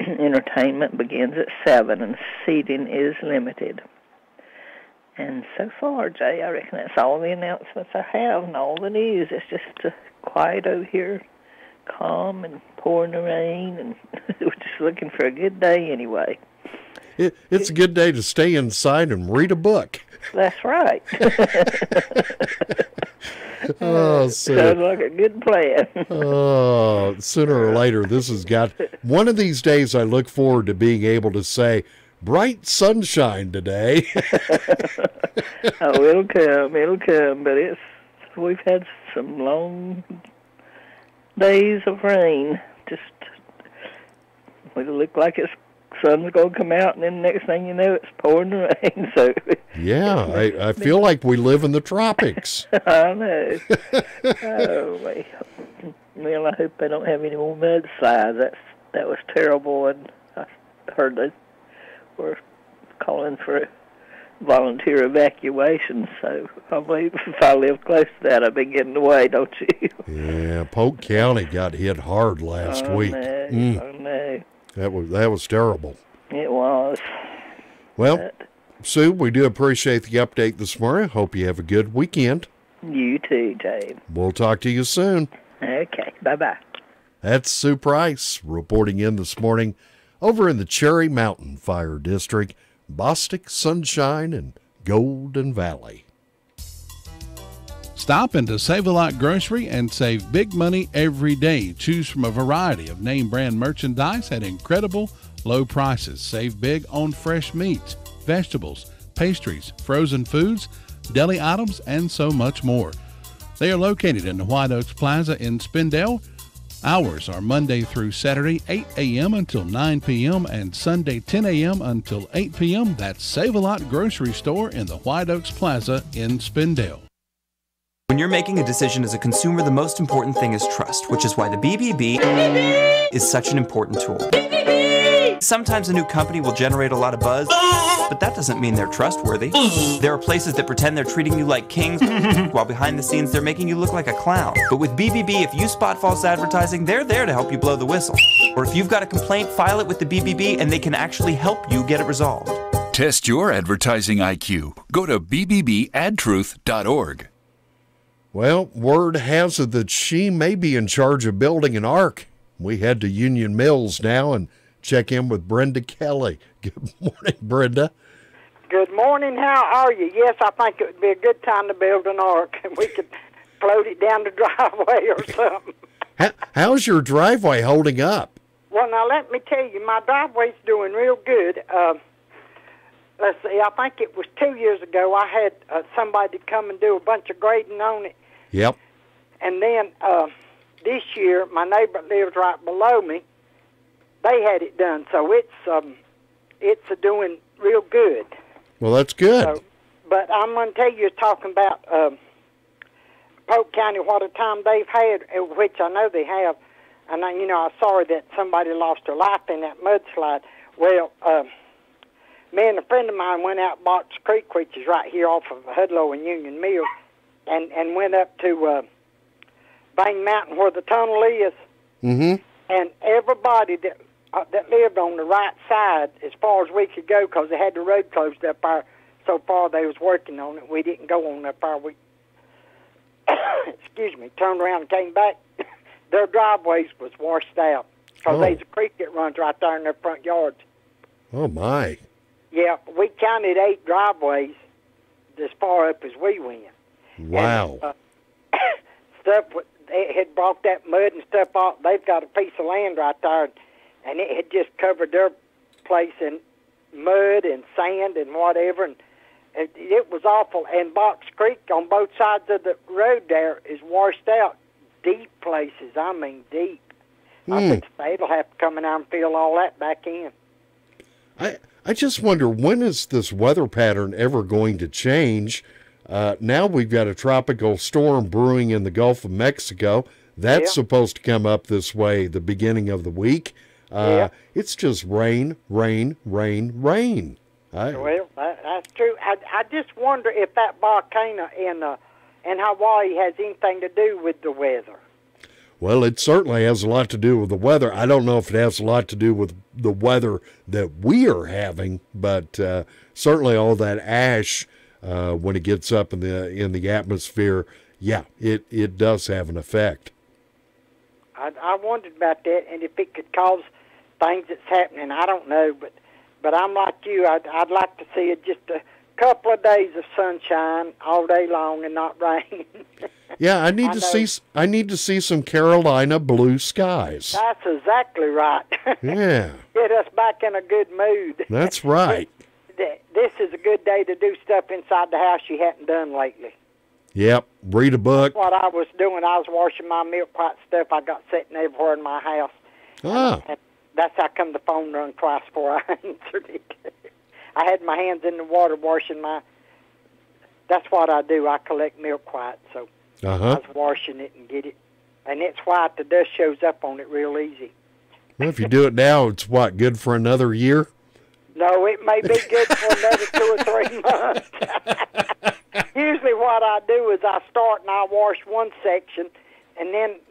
Entertainment begins at 7, and seating is limited. And so far, Jay, I reckon that's all the announcements I have and all the news. It's just quiet over here, calm and pouring the rain, and we're just looking for a good day anyway. It's a good day to stay inside and read a book. That's right. Oh, sounds like a good plan. Oh, sooner or later, this has got... One of these days, I look forward to being able to say, bright sunshine today. Oh, it'll come, but we've had some long days of rain. Just, it'll look like it's sun's going to come out, and then the next thing you know, it's pouring rain. So yeah, I feel like we live in the tropics. I know. Oh, well, I hope they don't have any more mudslides. That was terrible, and I heard they were calling for volunteer evacuation. So I believe if I live close to that, I've been getting away, don't you? Yeah, Polk County got hit hard last week. No, I know. That was terrible. It was. Well, Sue, we do appreciate the update this morning. Hope you have a good weekend. You too, Dave. We'll talk to you soon. Okay, bye-bye. That's Sue Price reporting in this morning over in the Cherry Mountain Fire District, Bostic, Sunshine, and Golden Valley. Stop into Save-A-Lot Grocery and save big money every day. Choose from a variety of name brand merchandise at incredible low prices. Save big on fresh meats, vegetables, pastries, frozen foods, deli items, and so much more. They are located in the White Oaks Plaza in Spindale. Hours are Monday through Saturday, 8 a.m. until 9 p.m. and Sunday, 10 a.m. until 8 p.m. That's Save-A-Lot Grocery Store in the White Oaks Plaza in Spindale. When you're making a decision as a consumer, the most important thing is trust, which is why the BBB is such an important tool. Sometimes a new company will generate a lot of buzz, but that doesn't mean they're trustworthy. There are places that pretend they're treating you like kings, while behind the scenes they're making you look like a clown. But with BBB, if you spot false advertising, they're there to help you blow the whistle. Or if you've got a complaint, file it with the BBB and they can actually help you get it resolved. Test your advertising IQ. Go to bbbadtruth.org. Well, word has it that she may be in charge of building an ark. We head to Union Mills now and check in with Brenda Kelly. Good morning, Brenda. Good morning. How are you? Yes, I think it would be a good time to build an ark, and we could float it down the driveway or something. How's your driveway holding up? Well, now, let me tell you, my driveway's doing real good. Let's see, I think it was 2 years ago, I had somebody come and do a bunch of grading on it. Yep. And then this year, my neighbor that lives right below me, they had it done. So it's doing real good. Well, that's good. So, but I'm going to tell you, talking about Polk County, what a time they've had, which I know they have. And, I'm sorry that somebody lost their life in that mudslide. Well, me and a friend of mine went out Box Creek, which is right here off of Hudlow and Union Mills, and went up to Bang Mountain where the tunnel is. Mm-hmm. And everybody that lived on the right side, as far as we could go, because they had the road closed up there so far they was working on it. We didn't go on up there. We, turned around and came back. Their driveways was washed out because there's a creek that runs right there in their front yards. Oh, my. Yeah, we counted 8 driveways as far up as we went. Wow. And, it had brought that mud and stuff off. They've got a piece of land right there, and it had just covered their place in mud and sand and whatever, and it was awful. And Box Creek on both sides of the road there is washed out, deep places. I mean, deep. I think the state will have to come in there and fill all that back in. I just wonder, when is this weather pattern ever going to change? Now we've got a tropical storm brewing in the Gulf of Mexico. That's supposed to come up this way the beginning of the week. It's just rain, rain, rain, rain. Well, that's true. I just wonder if that volcano in Hawaii has anything to do with the weather. Well, it certainly has a lot to do with the weather. I don't know if it has a lot to do with the weather that we are having, but certainly all that ash, when it gets up in the atmosphere, it does have an effect. I wondered about that, and if it could cause things that's happening. I don't know, but I'm like you. I'd like to see it just a couple of days of sunshine all day long and not rain. Yeah, I need to see some Carolina blue skies. That's exactly right. Yeah. Get us back in a good mood. That's right. This is a good day to do stuff inside the house you hadn't done lately. Yep, read a book. That's what I was doing. I was washing my milk white stuff I got sitting everywhere in my house. Ah. And That's how come the phone rung twice before I answered it. I had my hands in the water washing my... That's what I do. I collect milk white, so I was washing it and get it. And it's white. The dust shows up on it real easy. Well, if you do it now, it's what, good for another year? No, it may be good for another 2 or 3 months. Usually what I do is I start and I wash one section, and then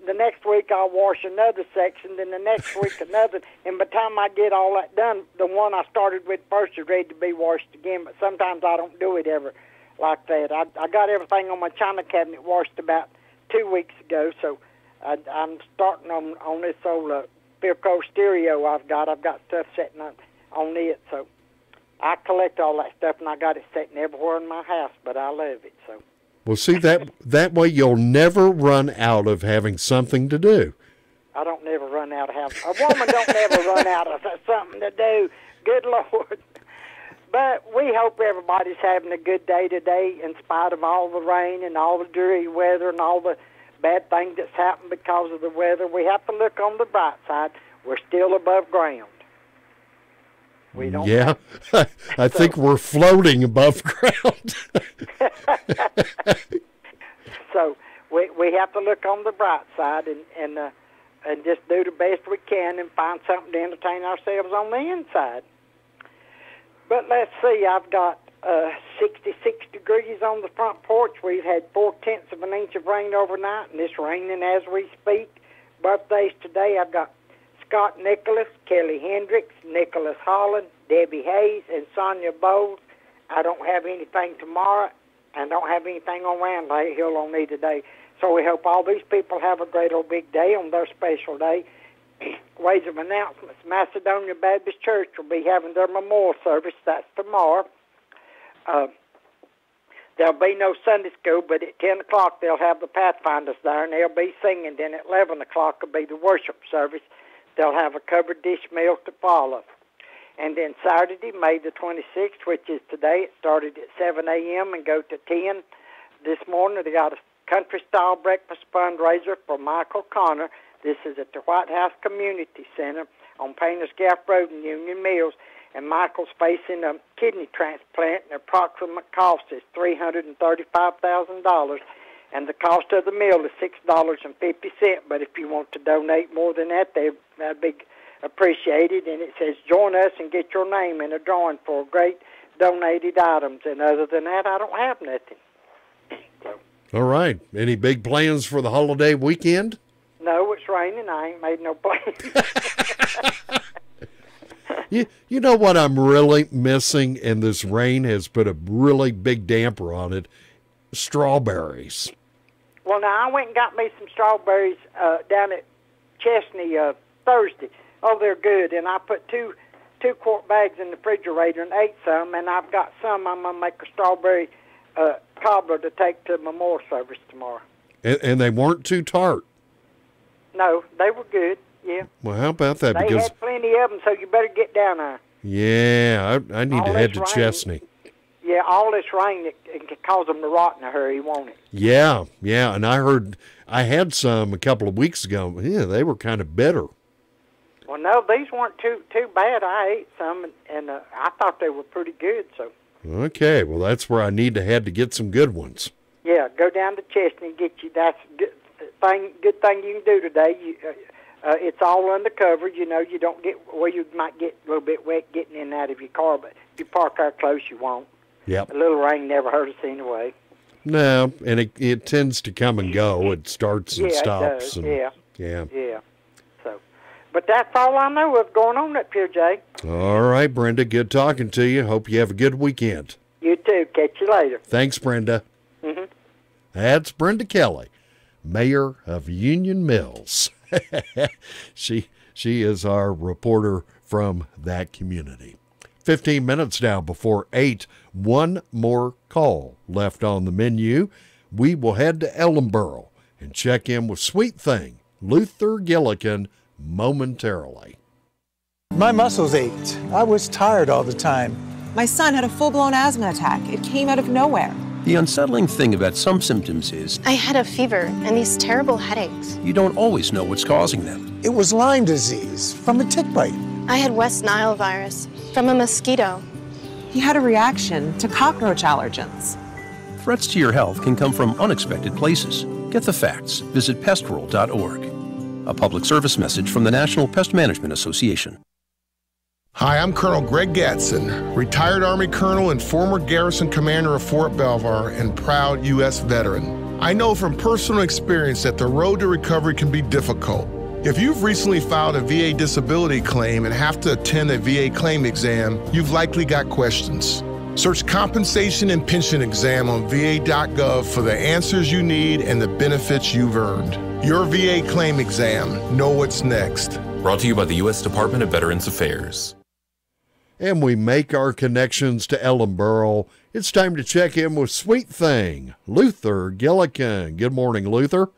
the next week I'll wash another section, then the next week another, and by the time I get all that done, the one I started with first is ready to be washed again, but sometimes I don't do it ever like that. I got everything on my china cabinet washed about 2 weeks ago, so I'm starting on this old Philco stereo I've got stuff sitting on it, so I collect all that stuff, and I got it sitting everywhere in my house, but I love it, so. Well, see, that way you'll never run out of having something to do. I don't never run out of having... A woman don't never run out of something to do. Good Lord. But we hope everybody's having a good day today in spite of all the rain and all the dreary weather and all the bad things that's happened because of the weather. We have to look on the bright side. We're still above ground. We don't. Yeah, I think we're floating above ground. So we have to look on the bright side and just do the best we can and find something to entertain ourselves on the inside. But let's see, I've got 66 degrees on the front porch. We've had 0.4 of an inch of rain overnight, and it's raining as we speak. Birthdays today, I've got Scott Nicholas, Kelly Hendricks, Nicholas Holland, Debbie Hayes, and Sonia Bowles. I don't have anything tomorrow. I don't have anything on Randall Hill on me today. So we hope all these people have a great old big day on their special day. Ways of announcements. Macedonia Baptist Church will be having their memorial service. That's tomorrow. There'll be no Sunday school, but at 10 o'clock they'll have the Pathfinders there, and they'll be singing. Then at 11 o'clock will be the worship service. They'll have a covered dish meal to follow. And then Saturday, May the 26th, which is today, it started at 7 a.m. and go to 10. This morning they got a country-style breakfast fundraiser for Michael Connor. This is at the White House Community Center on Painters Gap Road in Union Mills. And Michael's facing a kidney transplant, and the approximate cost is $335,000. And the cost of the meal is $6.50. But if you want to donate more than that, that'd be appreciated. And it says, join us and get your name in a drawing for great donated items. And other than that, I don't have nothing. So. All right. Any big plans for the holiday weekend? No, it's raining. I ain't made no plans. You know what I'm really missing, and this rain has put a really big damper on it? Strawberries. Well, now, I went and got me some strawberries down at Chesney Thursday. Oh, they're good. And I put two quart bags in the refrigerator and ate some, and I've got some. I'm going to make a strawberry cobbler to take to memorial service tomorrow. And they weren't too tart? No, they were good, yeah. Well, how about that? They had plenty of them, so you better get down there. Yeah, I need to head to Chesney. Yeah, all this rain, it can cause them to rot in a hurry, won't it? Yeah, and I heard, I had some a couple of weeks ago. Yeah, they were kind of bitter. Well, no, these weren't too bad. I ate some, and I thought they were pretty good, so. Okay, well, that's where I need to head to get some good ones. Yeah, go down to Chesney and get you. That's good thing you can do today. It's all undercover. You know, you don't get, well, you might get a little bit wet getting in and out of your car, but if you park there close, you won't. Yep. A little rain never hurt us anyway. No, and it tends to come and go. It starts and stops. It does. And, yeah. So, but that's all I know of going on up here, Jay. All right, Brenda. Good talking to you. Hope you have a good weekend. You too. Catch you later. Thanks, Brenda. Mm-hmm. That's Brenda Kelly, mayor of Union Mills. She is our reporter from that community. 15 minutes now before 8. One more call left on the menu. We will head to Ellenboro and check in with Sweet Thing, Luther Gillikin, momentarily. My muscles ached. I was tired all the time. My son had a full-blown asthma attack. It came out of nowhere. The unsettling thing about some symptoms is I had a fever and these terrible headaches. you don't always know what's causing them. It was Lyme disease from a tick bite. I had West Nile virus from a mosquito. He had a reaction to cockroach allergens. Threats to your health can come from unexpected places. Get the facts. Visit pestworld.org. A public service message from the National Pest Management Association. Hi, I'm Colonel Greg Gadsden, retired Army Colonel and former garrison commander of Fort Belvoir and proud U.S. veteran. I know from personal experience that the road to recovery can be difficult. If you've recently filed a VA disability claim and have to attend a VA claim exam, you've likely got questions. Search Compensation and Pension Exam on va.gov for the answers you need and the benefits you've earned. Your VA claim exam. Know what's next. Brought to you by the U.S. Department of Veterans Affairs. And we make our connections to Ellenboro. It's time to check in with Sweet Thing, Luther Gillikin. Good morning, Luther.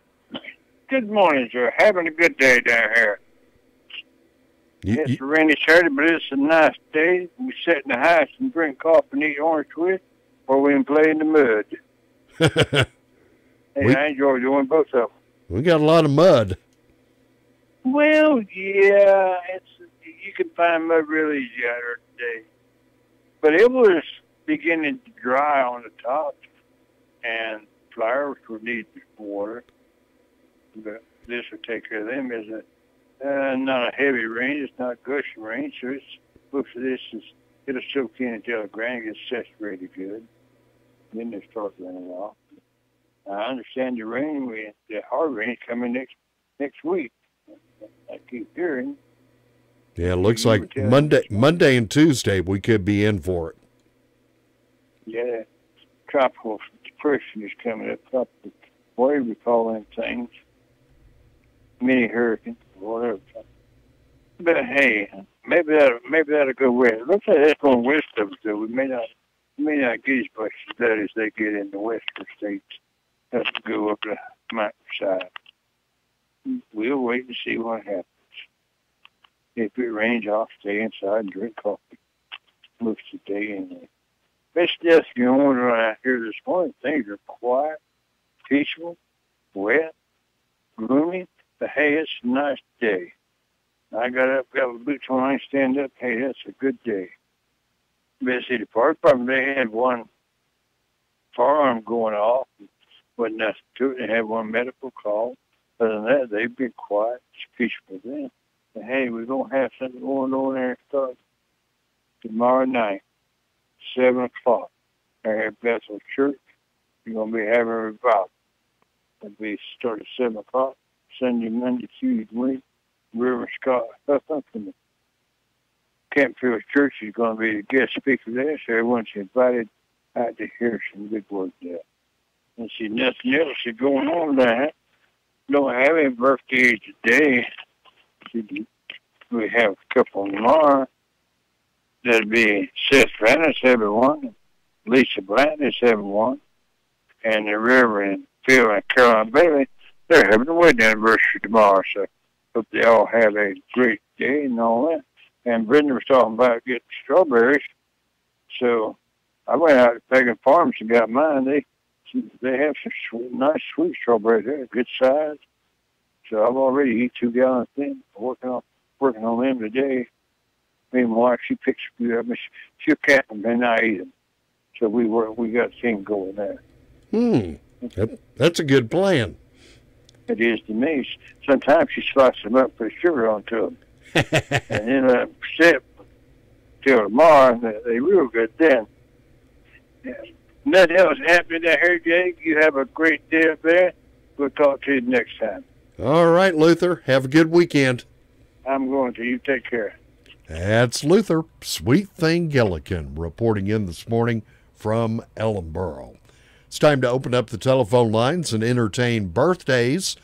Good morning, sir. Having a good day down here. It's a rainy Saturday, but it's a nice day. We sit in the house and drink coffee and eat orange twist, or we can play in the mud. I enjoy doing both of them. We got a lot of mud. Well, yeah, you can find mud really easy out here today. But it was beginning to dry on the top, and flowers would need water. But this will take care of them, isn't it? Not a heavy rain. It's not gushing rain, so most of this it'll soak in until the ground gets saturated good. Then they start running off. I understand the hard rain is coming next week. I keep hearing. Yeah, it looks like Monday and Tuesday we could be in for it. Yeah, tropical depression is coming up. Tropical, whatever we call them things. Mini hurricanes, whatever. But hey, maybe that'll go west. It looks like that's going west of us, though. We may not get as much as that as they get in the western states. Have to go up the mountainside. We'll wait and see what happens. If it rains, I'll stay inside and drink coffee most of the day anyway. It's just, around here this morning, things are quiet, peaceful, wet, gloomy, but hey, it's a nice day. I got up, got my boots on, I stand up, hey, that's a good day. Best City Park Department, they had one fire alarm going off. Wasn't nothing to it. They had one medical call. Other than that, they've been quiet. It's peaceful then. And hey, we're going to have something going on there start tomorrow night, 7 o'clock. There at Bethel Church. We're going to be having a revival. It'll be start at 7 o'clock, Sunday, Monday, Tuesday, Wednesday. Reverend Scott Huffman from the Campfield Church is going to be the guest speaker there, so everyone's invited out to hear some good words there. And see, nothing else is going on there. Don't have any birthdays today. We have a couple tomorrow. That'd be Seth Vanna, 71, Lisa Blanton, 71, and the Reverend Phil and Caroline Bailey. They're having a wedding anniversary tomorrow, so hope they all have a great day and all that. And Brenda was talking about getting strawberries, so I went out to Pagan Farms and got mine. They have some nice sweet strawberries there, good size. So I've already eaten 2 gallons in. Working on them today. Me and my wife, she picks a few of them. She'll cap them and I eat them. So we got a thing going there. That's a good plan. It is to me. Sometimes she slices them up, put sugar onto them. And then let them sit till tomorrow. They're real good then. Yeah. Nothing else happening down here, Jake. You have a great day up there. We'll talk to you next time. All right, Luther. Have a good weekend. I'm going to. You take care. That's Luther, Sweet Thing Gillikin, reporting in this morning from Ellenboro. It's time to open up the telephone lines and entertain birthdays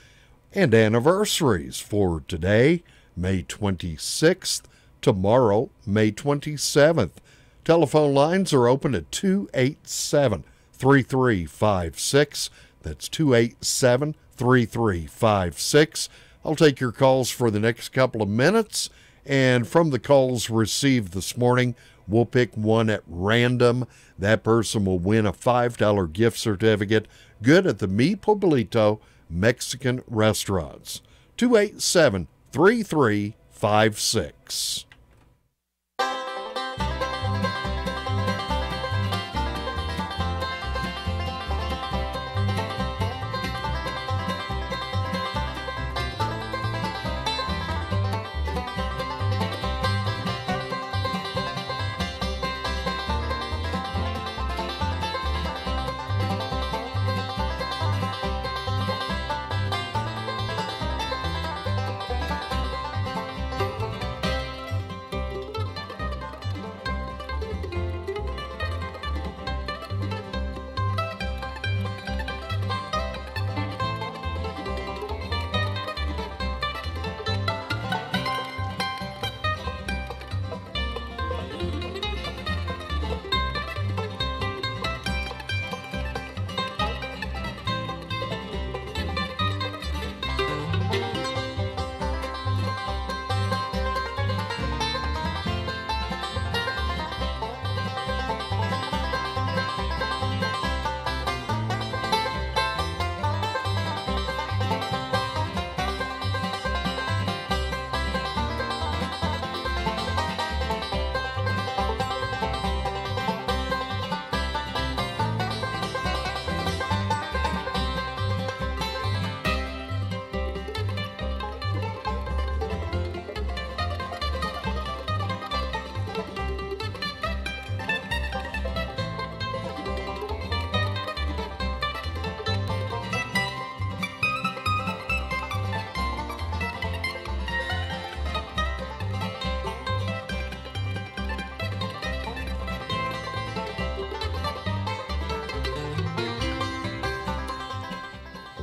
and anniversaries for today, May 26th, tomorrow, May 27th. Telephone lines are open at 287-3356. That's 287-3356. I'll take your calls for the next couple of minutes. And from the calls received this morning, We'll pick one at random. That person will win a $5 gift certificate. Good at the Mi Pueblito Mexican Restaurants. 287-3356.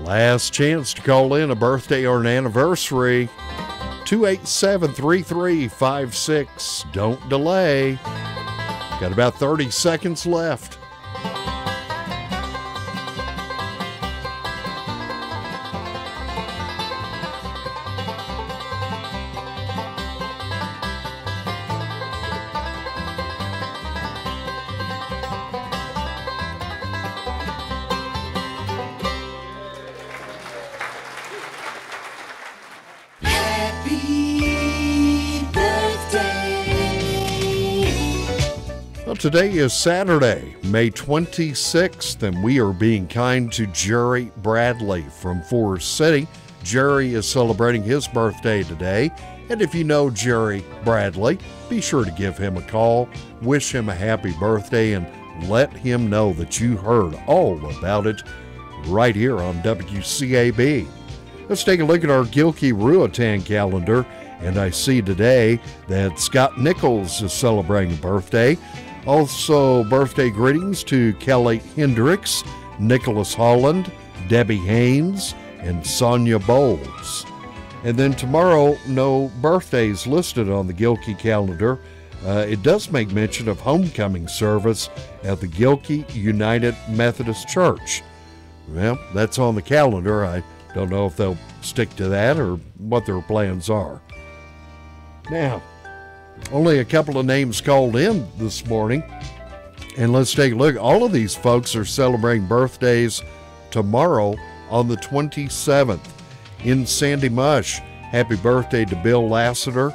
Last chance to call in a birthday or an anniversary. 287-3356. Don't delay. Got about 30 seconds left. Today is Saturday, May 26th, and we are being kind to Jerry Bradley from Forest City. Jerry is celebrating his birthday today, and if you know Jerry Bradley, be sure to give him a call, wish him a happy birthday, and let him know that you heard all about it right here on WCAB. Let's take a look at our Gilkey Ruatan calendar, and I see today that Scott Nichols is celebrating a birthday. Also, birthday greetings to Kelly Hendricks, Nicholas Holland, Debbie Haynes, and Sonia Bowles. And then tomorrow, no birthdays listed on the Gilkey calendar. It does make mention of homecoming service at the Gilkey United Methodist Church. Well, that's on the calendar. I don't know if they'll stick to that or what their plans are. Now, only a couple of names called in this morning, and let's take a look. All of these folks are celebrating birthdays tomorrow on the 27th. In Sandy Mush, happy birthday to Bill Lassiter.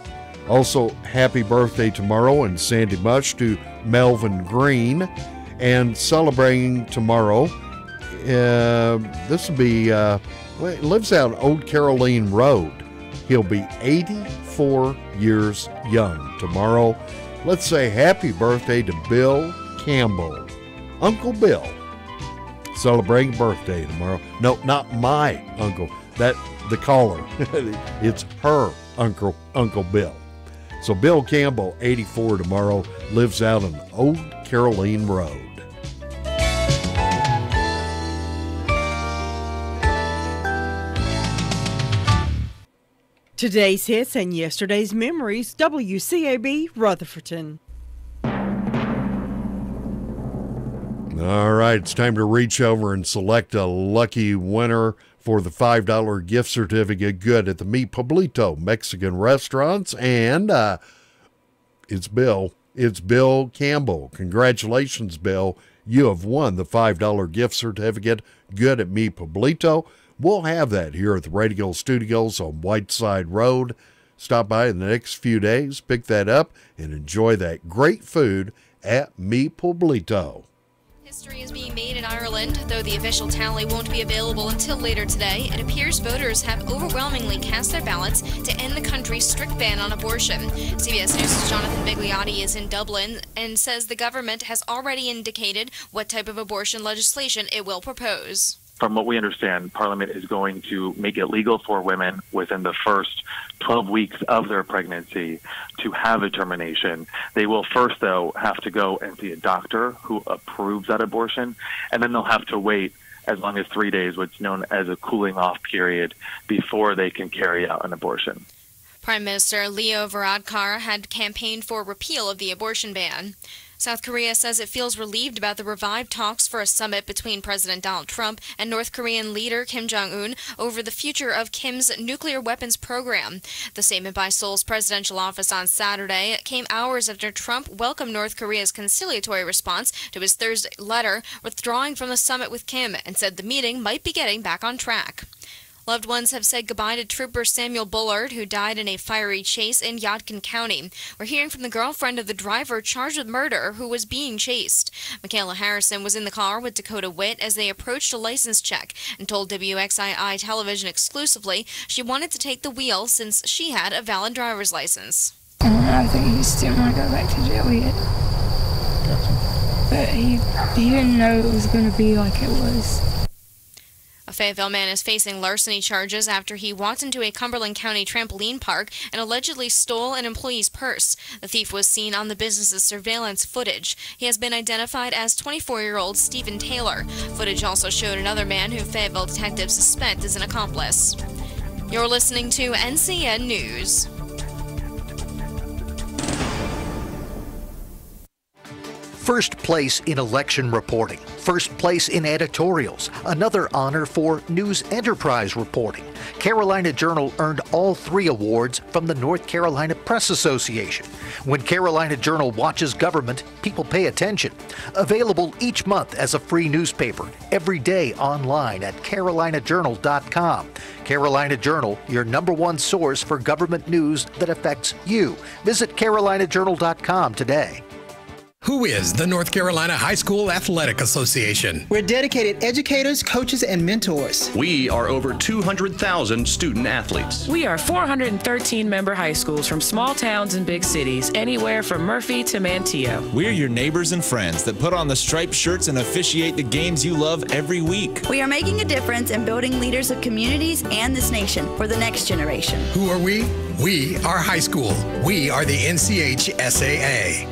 Also, happy birthday tomorrow in Sandy Mush to Melvin Green. And celebrating tomorrow, this will be, he lives out on Old Caroline Road. He'll be 84 years young tomorrow. Let's say happy birthday to Bill Campbell. Uncle Bill, celebrating birthday tomorrow. No, not my uncle. That the caller. It's her Uncle Bill. So Bill Campbell, 84 tomorrow, lives out on Old Caroline Road. Today's hits and yesterday's memories, WCAB Rutherfordton. All right, it's time to reach over and select a lucky winner for the $5 gift certificate good at the Mi Pueblito Mexican Restaurants. And it's Bill. It's Bill Campbell. Congratulations, Bill. You have won the $5 gift certificate. Good at Mi Pueblito. We'll have that here at the Radio Studios on Whiteside Road. Stop by in the next few days, pick that up, and enjoy that great food at Mi Pueblito. History is being made in Ireland. Though the official tally won't be available until later today, it appears voters have overwhelmingly cast their ballots to end the country's strict ban on abortion. CBS News' Jonathan Bigliotti is in Dublin and says the government has already indicated what type of abortion legislation it will propose. From what we understand, Parliament is going to make it legal for women within the first 12 weeks of their pregnancy to have a termination. They will first, though, have to go and see a doctor who approves that abortion, and then they'll have to wait as long as 3 days, what's known as a cooling-off period, before they can carry out an abortion. Prime Minister Leo Varadkar had campaigned for repeal of the abortion ban. South Korea says it feels relieved about the revived talks for a summit between President Donald Trump and North Korean leader Kim Jong-un over the future of Kim's nuclear weapons program. The statement by Seoul's presidential office on Saturday came hours after Trump welcomed North Korea's conciliatory response to his Thursday letter withdrawing from the summit with Kim and said the meeting might be getting back on track. Loved ones have said goodbye to Trooper Samuel Bullard, who died in a fiery chase in Yadkin County. We're hearing from the girlfriend of the driver charged with murder who was being chased. Michaela Harrison was in the car with Dakota Witt as they approached a license check and told WXII television exclusively she wanted to take the wheel since she had a valid driver's license. I think he just didn't want to go back to jail yet. But he didn't know it was going to be like it was. A Fayetteville man is facing larceny charges after he walked into a Cumberland County trampoline park and allegedly stole an employee's purse. The thief was seen on the business's surveillance footage. He has been identified as 24-year-old Stephen Taylor. Footage also showed another man who Fayetteville detectives suspect is an accomplice. You're listening to NCN News. First place in election reporting, first place in editorials, another honor for news enterprise reporting. Carolina Journal earned all 3 awards from the North Carolina Press Association. When Carolina Journal watches government, people pay attention. Available each month as a free newspaper, every day online at carolinajournal.com. Carolina Journal, your #1 source for government news that affects you. Visit carolinajournal.com today. Who is the North Carolina High School Athletic Association? We're dedicated educators, coaches, and mentors. We are over 200,000 student athletes. We are 413 member high schools from small towns and big cities, anywhere from Murphy to Manteo. We're your neighbors and friends that put on the striped shirts and officiate the games you love every week. We are making a difference in building leaders of communities and this nation for the next generation. Who are we? We are high school. We are the NCHSAA.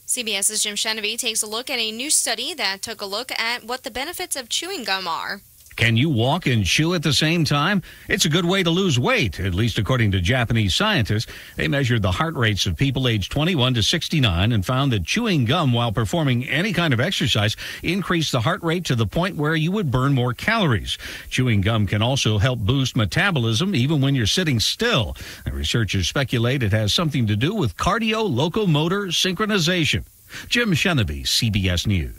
CBS's Jim Shenevy takes a look at a new study that took a look at what the benefits of chewing gum are. Can you walk and chew at the same time? It's a good way to lose weight, at least according to Japanese scientists. They measured the heart rates of people aged 21 to 69 and found that chewing gum while performing any kind of exercise increased the heart rate to the point where you would burn more calories. Chewing gum can also help boost metabolism even when you're sitting still. The researchers speculate it has something to do with cardio-locomotor synchronization. Jim Shenevy, CBS News.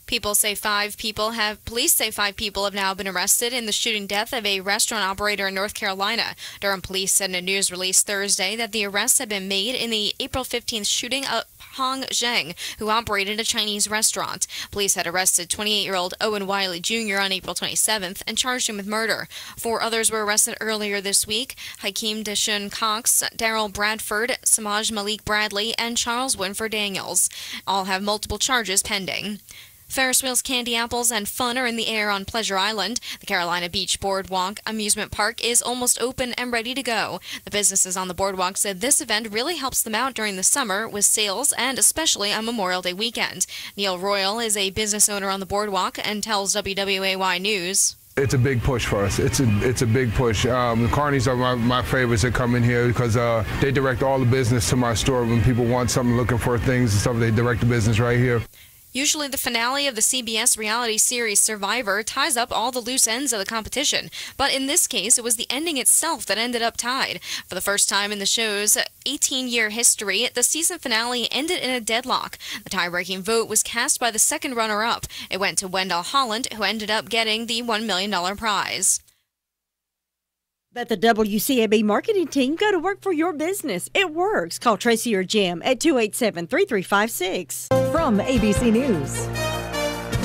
Police say 5 people have now been arrested in the shooting death of a restaurant operator in North Carolina. Durham police said in a news release Thursday that the arrests had been made in the April 15th shooting of Hong Zheng, who operated a Chinese restaurant. Police had arrested 28-year-old Owen Wiley Jr. on April 27th and charged him with murder. 4 others were arrested earlier this week: Hakeem Deshun Cox, Daryl Bradford, Samaj Malik Bradley, and Charles Winford Daniels. All have multiple charges pending. Ferris wheels, candy apples, and fun are in the air on Pleasure Island. The Carolina Beach Boardwalk amusement park is almost open and ready to go. The businesses on the boardwalk said this event really helps them out during the summer with sales and especially on Memorial Day weekend. Neil Royal is a business owner on the boardwalk and tells WWAY News. It's a big push for us. It's a big push. The Carnies are my favorites that come in here because they direct all the business to my store. When people want something, looking for things and stuff, they direct the business right here. Usually the finale of the CBS reality series Survivor ties up all the loose ends of the competition, but in this case it was the ending itself that ended up tied. For the first time in the show's 18-year history, the season finale ended in a deadlock. The tie-breaking vote was cast by the second runner-up. It went to Wendell Holland, who ended up getting the $1 million prize. Let the WCAB marketing team go to work for your business. It works. Call Tracy or Jim at 287-3356. From ABC News,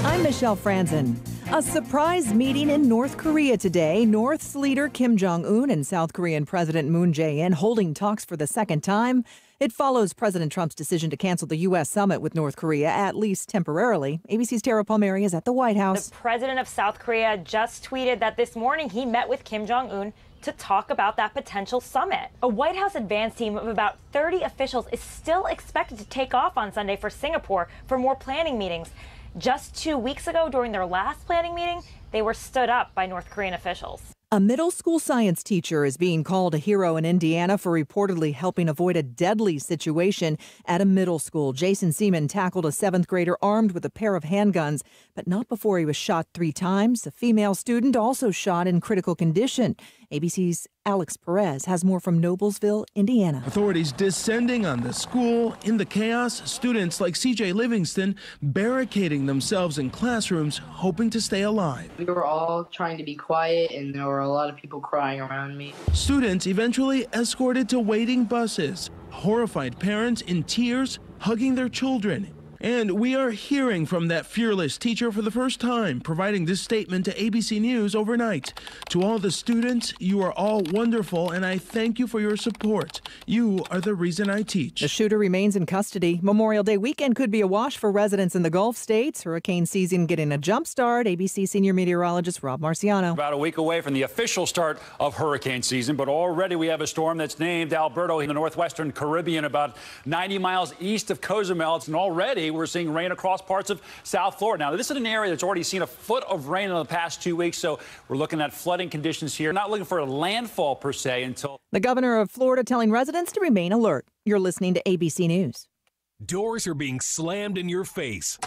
I'm Michelle Franzen. A surprise meeting in North Korea today. North's leader Kim Jong-un and South Korean President Moon Jae-in holding talks for the second time. It follows President Trump's decision to cancel the U.S. summit with North Korea, at least temporarily. ABC's Tara Palmieri is at the White House. The president of South Korea just tweeted that this morning he met with Kim Jong-un to talk about that potential summit. A White House advance team of about 30 officials is still expected to take off on Sunday for Singapore for more planning meetings. Just 2 weeks ago, during their last planning meeting, they were stood up by North Korean officials. A middle school science teacher is being called a hero in Indiana for reportedly helping avoid a deadly situation at a middle school. Jason Seaman tackled a 7th grader armed with a pair of handguns, but not before he was shot 3 times. A female student also shot in critical condition. ABC's Alex Perez has more from Noblesville, Indiana. Authorities descending on the school. In the chaos, students like CJ Livingston barricading themselves in classrooms, hoping to stay alive. We were all trying to be quiet, and there were a lot of people crying around me. Students eventually escorted to waiting buses. Horrified parents in tears, hugging their children. And we are hearing from that fearless teacher for the first time, providing this statement to ABC News overnight. To all the students, you are all wonderful, and I thank you for your support. You are the reason I teach. The shooter remains in custody. Memorial Day weekend could be a wash for residents in the Gulf states. Hurricane season getting a jump start. ABC senior meteorologist Rob Marciano. About a week away from the official start of hurricane season, but already we have a storm that's named Alberto in the northwestern Caribbean, about 90 miles east of Cozumel. And already we're seeing rain across parts of South Florida. Now, this is an area that's already seen a foot of rain in the past 2 weeks, so we're looking at flooding conditions here. Not looking for a landfall per se until... The governor of Florida telling residents to remain alert. You're listening to ABC News. Doors are being slammed in your face,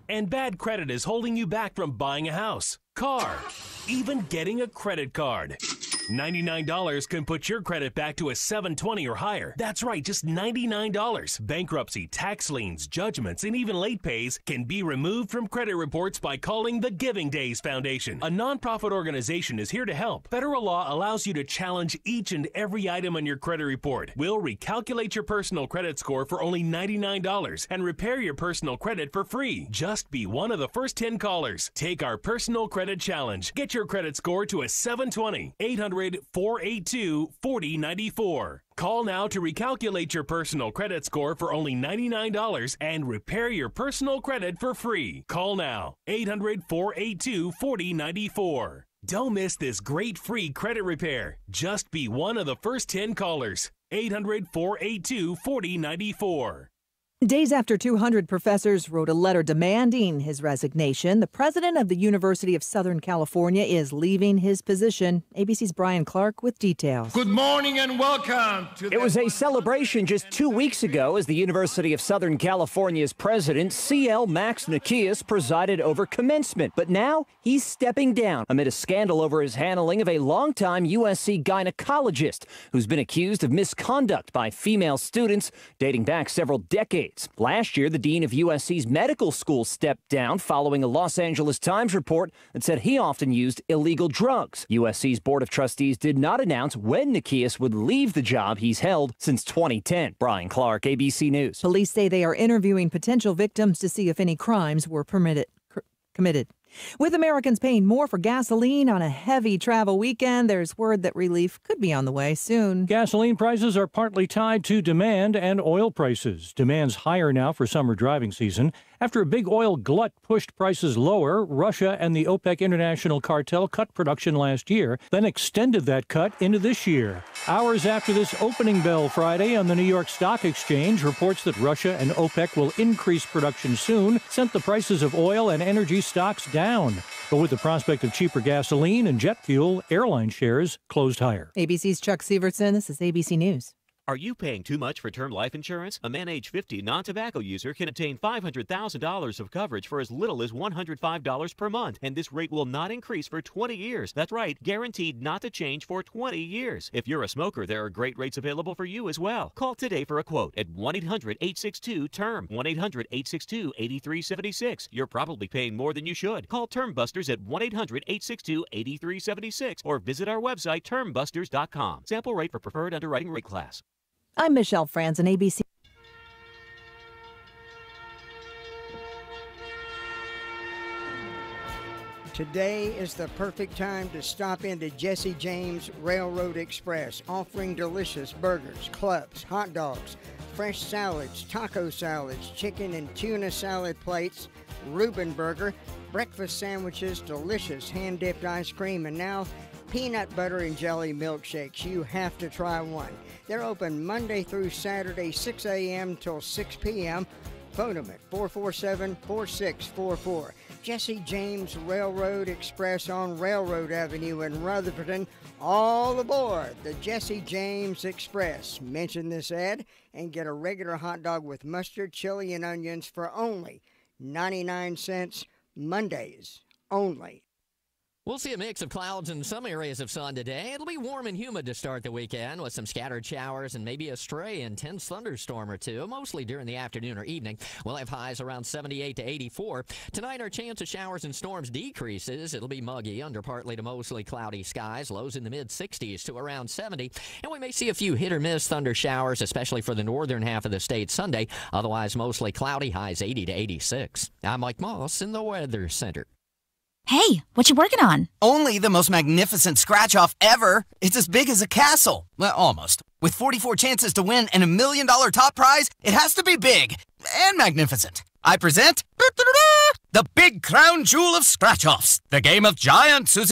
and bad credit is holding you back from buying a house, car, even getting a credit card. $99 can put your credit back to a 720 or higher. That's right, just $99. Bankruptcy, tax liens, judgments, and even late pays can be removed from credit reports by calling the Giving Days Foundation. A nonprofit organization is here to help. Federal law allows you to challenge each and every item on your credit report. We'll recalculate your personal credit score for only $99 and repair your personal credit for free. Just be one of the first 10 callers. Take our personal credit challenge. Get your credit score to a 720. 800-482-4094. Call now to recalculate your personal credit score for only $99 and repair your personal credit for free. Call now. 800-482-4094. Don't miss this great free credit repair. Just be one of the first 10 callers. 800-482-4094. Days after 200 professors wrote a letter demanding his resignation, the president of the University of Southern California is leaving his position. ABC's Brian Clark with details. Good morning and welcome to It was a celebration just 2 weeks ago as the University of Southern California's president, C.L. Max Nikias, presided over commencement. But now he's stepping down amid a scandal over his handling of a longtime USC gynecologist who's been accused of misconduct by female students dating back several decades. Last year, the dean of USC's medical school stepped down following a Los Angeles Times report that said he often used illegal drugs. USC's Board of Trustees did not announce when Nikias would leave the job he's held since 2010. Brian Clark, ABC News. Police say they are interviewing potential victims to see if any crimes were committed. With Americans paying more for gasoline on a heavy travel weekend, there's word that relief could be on the way soon. Gasoline prices are partly tied to demand and oil prices. Demand's higher now for summer driving season. After a big oil glut pushed prices lower, Russia and the OPEC international cartel cut production last year, then extended that cut into this year. Hours after this opening bell Friday on the New York Stock Exchange, reports that Russia and OPEC will increase production soon sent the prices of oil and energy stocks down. But with the prospect of cheaper gasoline and jet fuel, airline shares closed higher. ABC's Chuck Severson. This is ABC News. Are you paying too much for term life insurance? A man age 50 non-tobacco user can obtain $500,000 of coverage for as little as $105 per month, and this rate will not increase for 20 years. That's right, guaranteed not to change for 20 years. If you're a smoker, there are great rates available for you as well. Call today for a quote at 1-800-862-TERM, 1-800-862-8376. You're probably paying more than you should. Call Term Busters at 1-800-862-8376 or visit our website, termbusters.com. Sample rate for preferred underwriting rate class. I'm Michelle Franzen, ABC. Today is the perfect time to stop into Jesse James Railroad Express, offering delicious burgers, clubs, hot dogs, fresh salads, taco salads, chicken and tuna salad plates, Reuben burger, breakfast sandwiches, delicious hand-dipped ice cream, and now peanut butter and jelly milkshakes. You have to try one. They're open Monday through Saturday, 6 a.m. till 6 p.m. Phone them at 447-4644. Jesse James Railroad Express on Railroad Avenue in Rutherford. All aboard the Jesse James Express. Mention this ad and get a regular hot dog with mustard, chili, and onions for only 99 cents. Mondays only. We'll see a mix of clouds and some areas of sun today. It'll be warm and humid to start the weekend with some scattered showers and maybe a stray intense thunderstorm or two, mostly during the afternoon or evening. We'll have highs around 78 to 84. Tonight, our chance of showers and storms decreases. It'll be muggy under partly to mostly cloudy skies, lows in the mid-60s to around 70. And we may see a few hit-or-miss thunder showers, especially for the northern half of the state Sunday. Otherwise, mostly cloudy, highs 80 to 86. I'm Mike Moss in the Weather Center. Hey, what you working on? Only the most magnificent scratch-off ever. It's as big as a castle. Well, almost. With 44 chances to win and $1 million top prize, it has to be big and magnificent. I present the Big Crown Jewel of Scratch-Offs, the game of giants whose